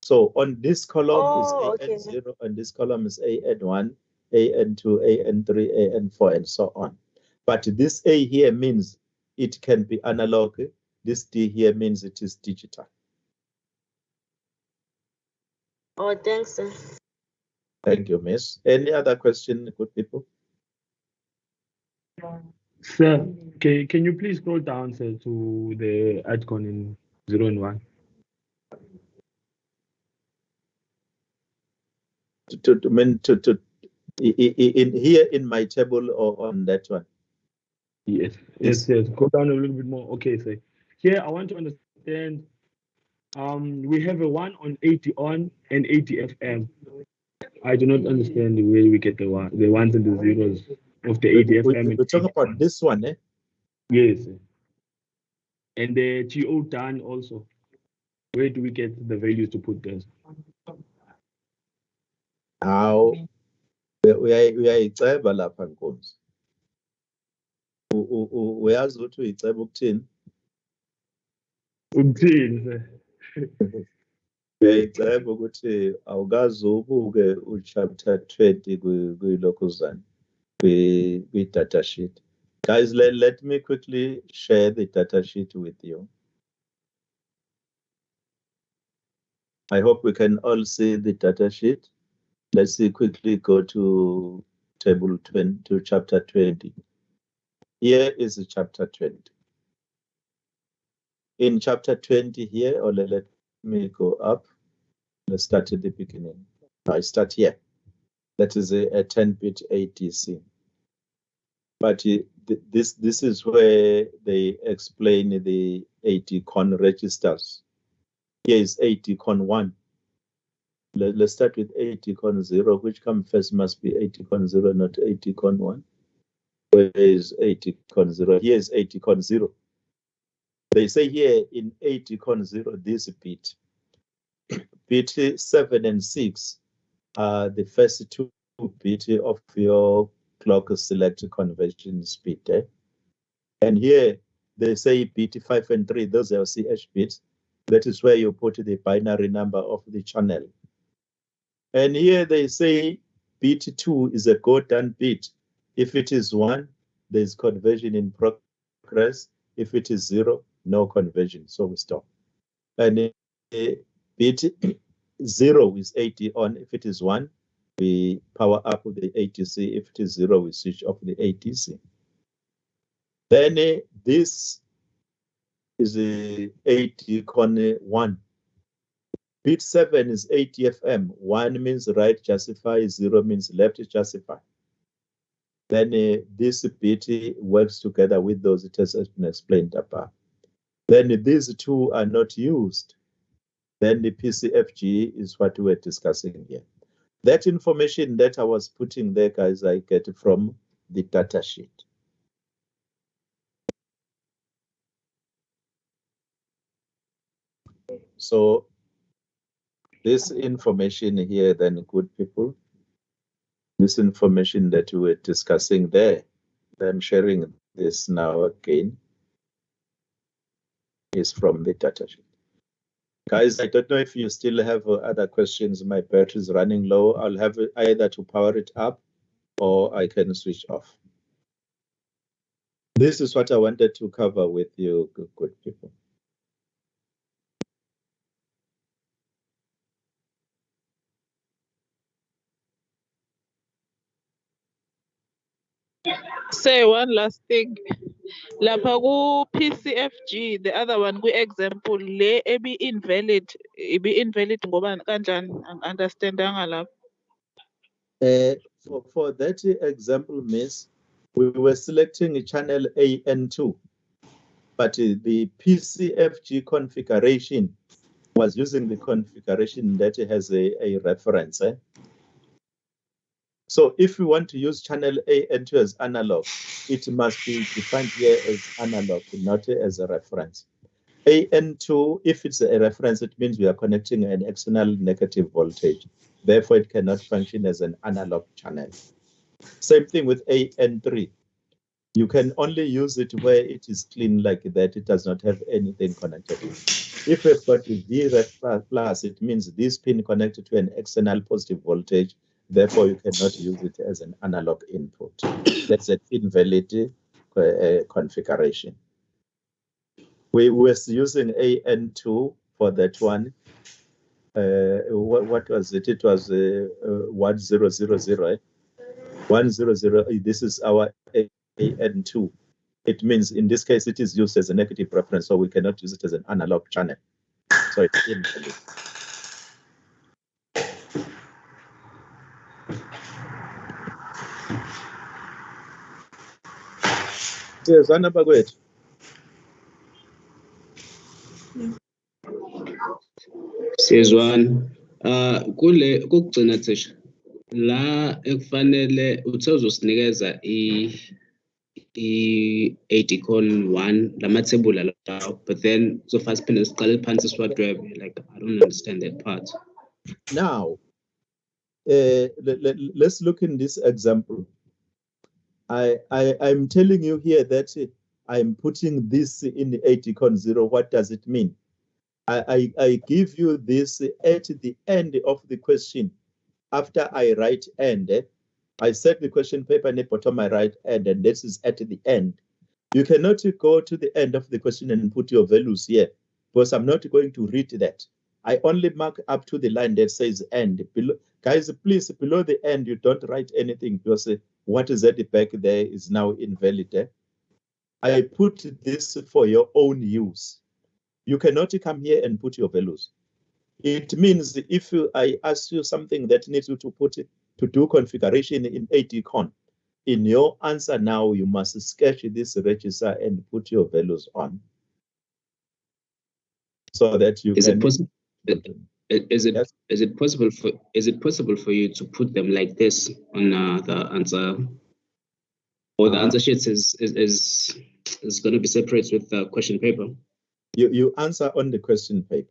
So on this column is AN0, and this column is AN1, AN2, AN3, AN4, and so on. But this A here means it can be analog. This D here means it is digital. Oh, thanks, sir. Thank you, miss. Any other question, good people? Sir, can you please scroll down, sir, to the ADCON in 0 and 1? In here in my table or on that one? Yes. Go down a little bit more. Okay, sir. Here I want to understand. We have a 1 on 80 on and 80 FM. I do not understand the way we get the ones and the zeros of the 80 FM. We talk about this one, eh? Yes. Sir. And the TO done also. Where do we get the values to put this? How uyayiceba lapha Nkosi. Uyazi ukuthi uyiceba ukuthini? Ukuthini, sir? Uyayiceba ukuthi awukaze ubuke uchapter 20 kwilokhuzana kwi-data sheet. Guys, let me quickly share the data sheet with you. I hope we can all see the data sheet. Let's quickly go to table 20, to chapter 20. Here is chapter 20. In chapter 20 here, or let me go up. Let's start at the beginning. I start here. That is a 10-bit ADC. But this is where they explain the ADCON registers. Here is ADCON 1. Let's start with ADCON 0. Which comes first must be ADCON 0, not ADCON 1. Where is ADCON 0? Here is ADCON 0. They say here in ADCON 0, this bit 7 and 6 are the first two bits of your clock select conversion speed. Eh? And here they say bit 5 and 3, those are CH bits. That is where you put the binary number of the channel. And here they say bit 2 is a go done bit. If it is 1, there is conversion in progress. If it is 0, no conversion, so we stop. And bit 0 is 80 on. If it is 1, we power up with the ATC. If it is 0, we switch off the ATC. Then this is the ADCON 1. Bit 7 is 80 FM. 1 means right justify, 0 means left justify. Then this bit works together with those it has been explained above. Then these two are not used. Then the PCFG is what we're discussing here. That information that I was putting there, guys, I get from the data sheet. So this information here, then, good people, this information that we were discussing there, I'm sharing this now again, is from the data sheet. Guys, I don't know if you still have other questions. My battery is running low. I'll have either to power it up or I can switch off. This is what I wanted to cover with you, good people. Say one last thing. Lapha ku PCFG, the other one ku example le ebi invalid ngoba kanjani understandanga lapho. For that example, miss, we were selecting channel AN2, but the PCFG configuration was using the configuration that has a reference. So if we want to use channel AN2 as analog, it must be defined here as analog, not as a reference. AN2, if it's a reference, it means we are connecting an external negative voltage. Therefore, it cannot function as an analog channel. Same thing with AN3. You can only use it where it is clean like that. It does not have anything connected. If we've got a VREF plus, it means this pin connected to an external positive voltage. Therefore, you cannot use it as an analog input. That's an invalid configuration. We were using AN2 for that one. What was it? It was 1000. 100. This is our AN2. It means in this case it is used as a negative reference, so we cannot use it as an analog channel. So it's invalid. Yes, Anabagwet. Siyezwana. Kule kokugcina thisha. La ekufanele uthe uzosinikeza i-ADCON 1 lamathebula lawo, but then so fast siphinde siqale phansi siwadwebe. Like I don't understand that part. Now, let's look in this example. I'm telling you here that I'm putting this in the ADCON 0. What does it mean? I give you this at the end of the question. After I write end, I set the question paper in the bottom I write end, and this is at the end. You cannot go to the end of the question and put your values here, because I'm not going to read that. I only mark up to the line that says end. Guys, please, below the end, you don't write anything, because what is at the back there is now invalid. I put this for your own use. You cannot come here and put your values. It means if I ask you something that needs you to do configuration in ADCON, in your answer now, you must sketch this register and put your values on, so that you Is can. It possible? Is it possible for you to put them like this on the answer, or the answer sheet is going to be separate with the question paper? You answer on the question paper,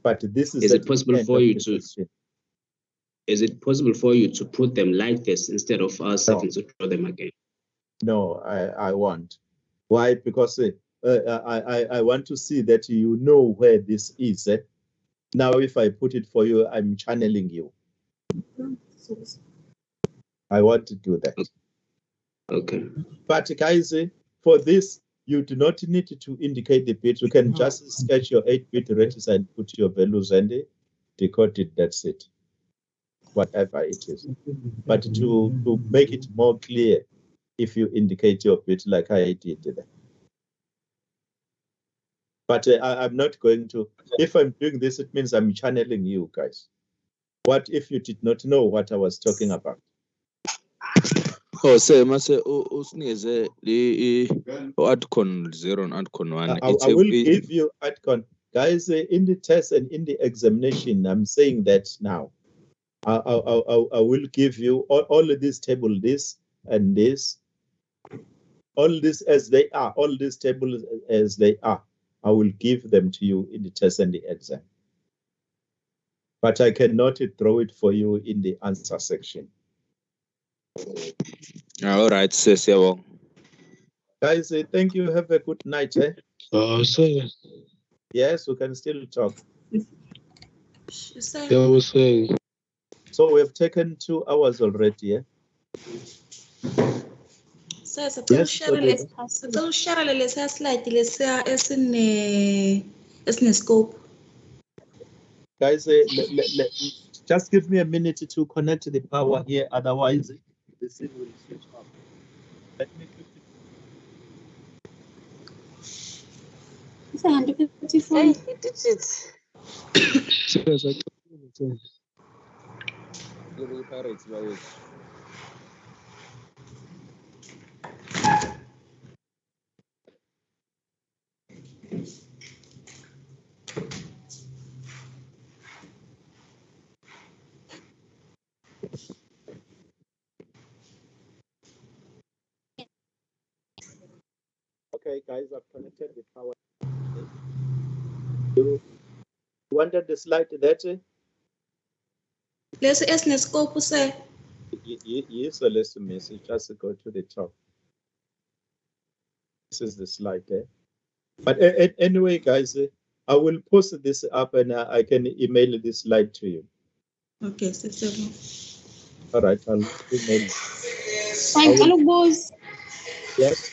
but this is. Is it possible for you to? Question. Is it possible for you to put them like this instead of us having to draw them again? No, I won't. Why? Because I want to see that you know where this is. Now, if I put it for you, I'm channeling you. I want to do that. Okay. But guys, for this, you do not need to indicate the bit. You can just sketch your 8-bit register and put your values and decode it. That's it. Whatever it is. But to make it more clear, if you indicate your bit like I did there. But I'm not going to. If I'm doing this, it means I'm channeling you guys. What if you did not know what I was talking about? Oh, say, mase usinikeze ADCON 0 and ADCON 1. I will give you ADCON. Guys, in the test and in the examination, I'm saying that now. I will give you all of this table, this and this, all this as they are, all these tables as they are. I will give them to you in the test and the exam. But I cannot throw it for you in the answer section. All right, sis. Guys, thank you. Have a good night. Sir. Yes, we can still talk. Yeah, I was saying. So we have taken 2 hours already. Sasa Yes, cela ushare lesiya slide lesiya esine scope. Guys, just give me a minute to connect the power here, otherwise the scene will switch off. Let me quickly. Hey, he did it. Okay, guys, I've connected the power. You wanted the slide that? Lesi esine scope se. Yes, so let's message. Just go to the top. This is the slide there. But anyway, guys, I will post this up and I can email this slide to you. Okay, so All right, I'll email. Thanks, boss. Yes.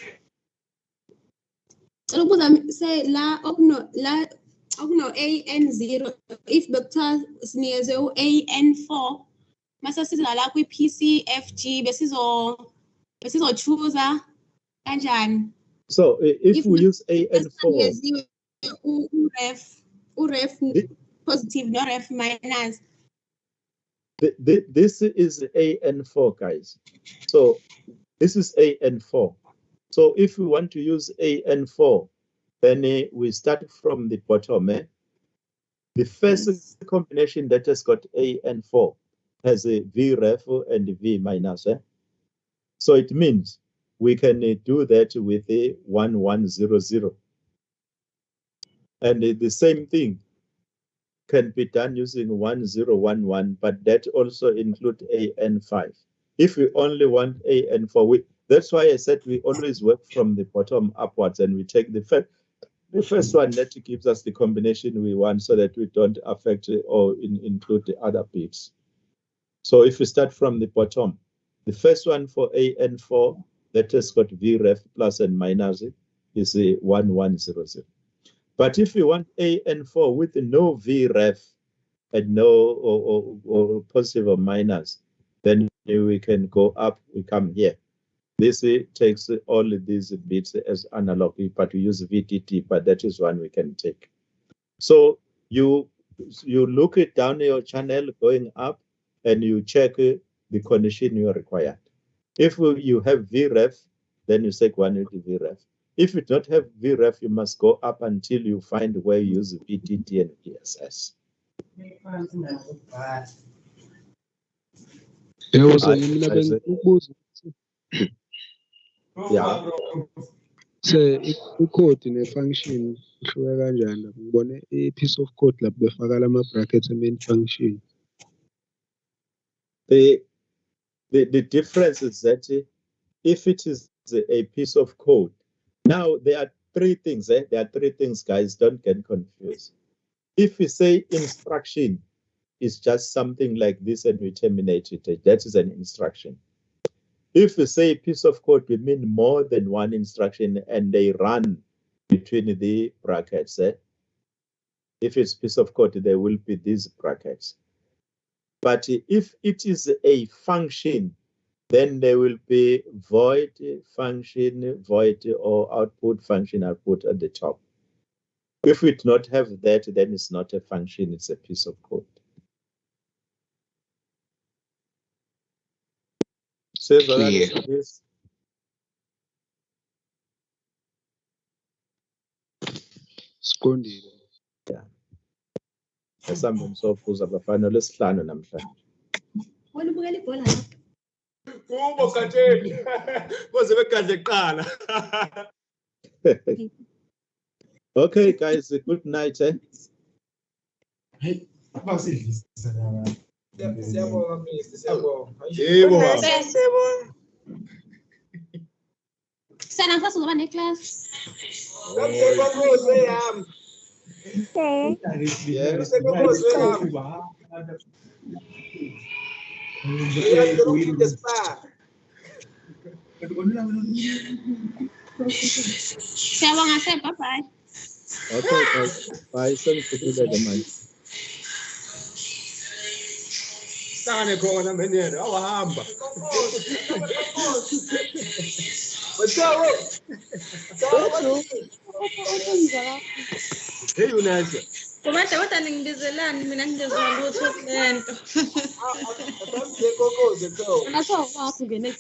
Say la AN0 if bekuthiwa sinikeze AN4 mase siza la kwi PCFG besizochuza kanjani. So if we use AN4, uref positive no ref minus. This is AN4, guys. So this is AN4. So if we want to use AN4, then we start from the bottom. The first combination that has got AN4 has a VREF and V minus. So it means we can do that with a 1100. And the same thing can be done using 1011, but that also includes AN5. If we only want AN4, that's why I said we always work from the bottom upwards and we take the first one that gives us the combination we want so that we don't affect or include the other bits. So if we start from the bottom, the first one for AN4 that has got VREF plus and minus is a 1100. But if you want AN4 with no VREF and no or positive or minus, then we can go up, we come here. This takes all these bits as analog, but we use VTT, but that is one we can take. So you look it down your channel going up and you check the condition you require. If you have VREF, then you take one with VREF. If you don't have VREF, you must go up until you find where you use VTT and PSS. Yeah. So i-code ne-function ihluke kanjani lapho? Ngibone i-piece of code lapho befaka lama-brackets main function. The difference is that if it is a piece of code, now there are three things. There are three things, guys. Don't get confused. If we say instruction is just something like this and we terminate it, that is an instruction. If we say piece of code, we mean more than one instruction and they run between the brackets. If it's piece of code, there will be these brackets. But if it is a function, then there will be void function, void or output function, output at the top. If we do not have that, then it's not a function, it's a piece of code. So this. Siqondile. Yeah. Esambeni sofuza bafana lesihlanu namhlanje. Wena ubukela ibhola. Kubo katsheni. Koze begadle kuqala. Okay, guys, good night. Hey, abasidlisa la. Siyabonga Mr. Siyabonga. Yebo baba. Siyabonga. Sana sasa uzoba neclass. Siyabonga sir, bye bye. Okay, guys. Bye. Sengiphuthuleke manje. Hlangane khona mbenene awahamba. Whatsawo. Hey unasa. Kodwa ningibizelani mina ngingezwa lutho lento. Asamke kokoze so. Ngakho wakho ngene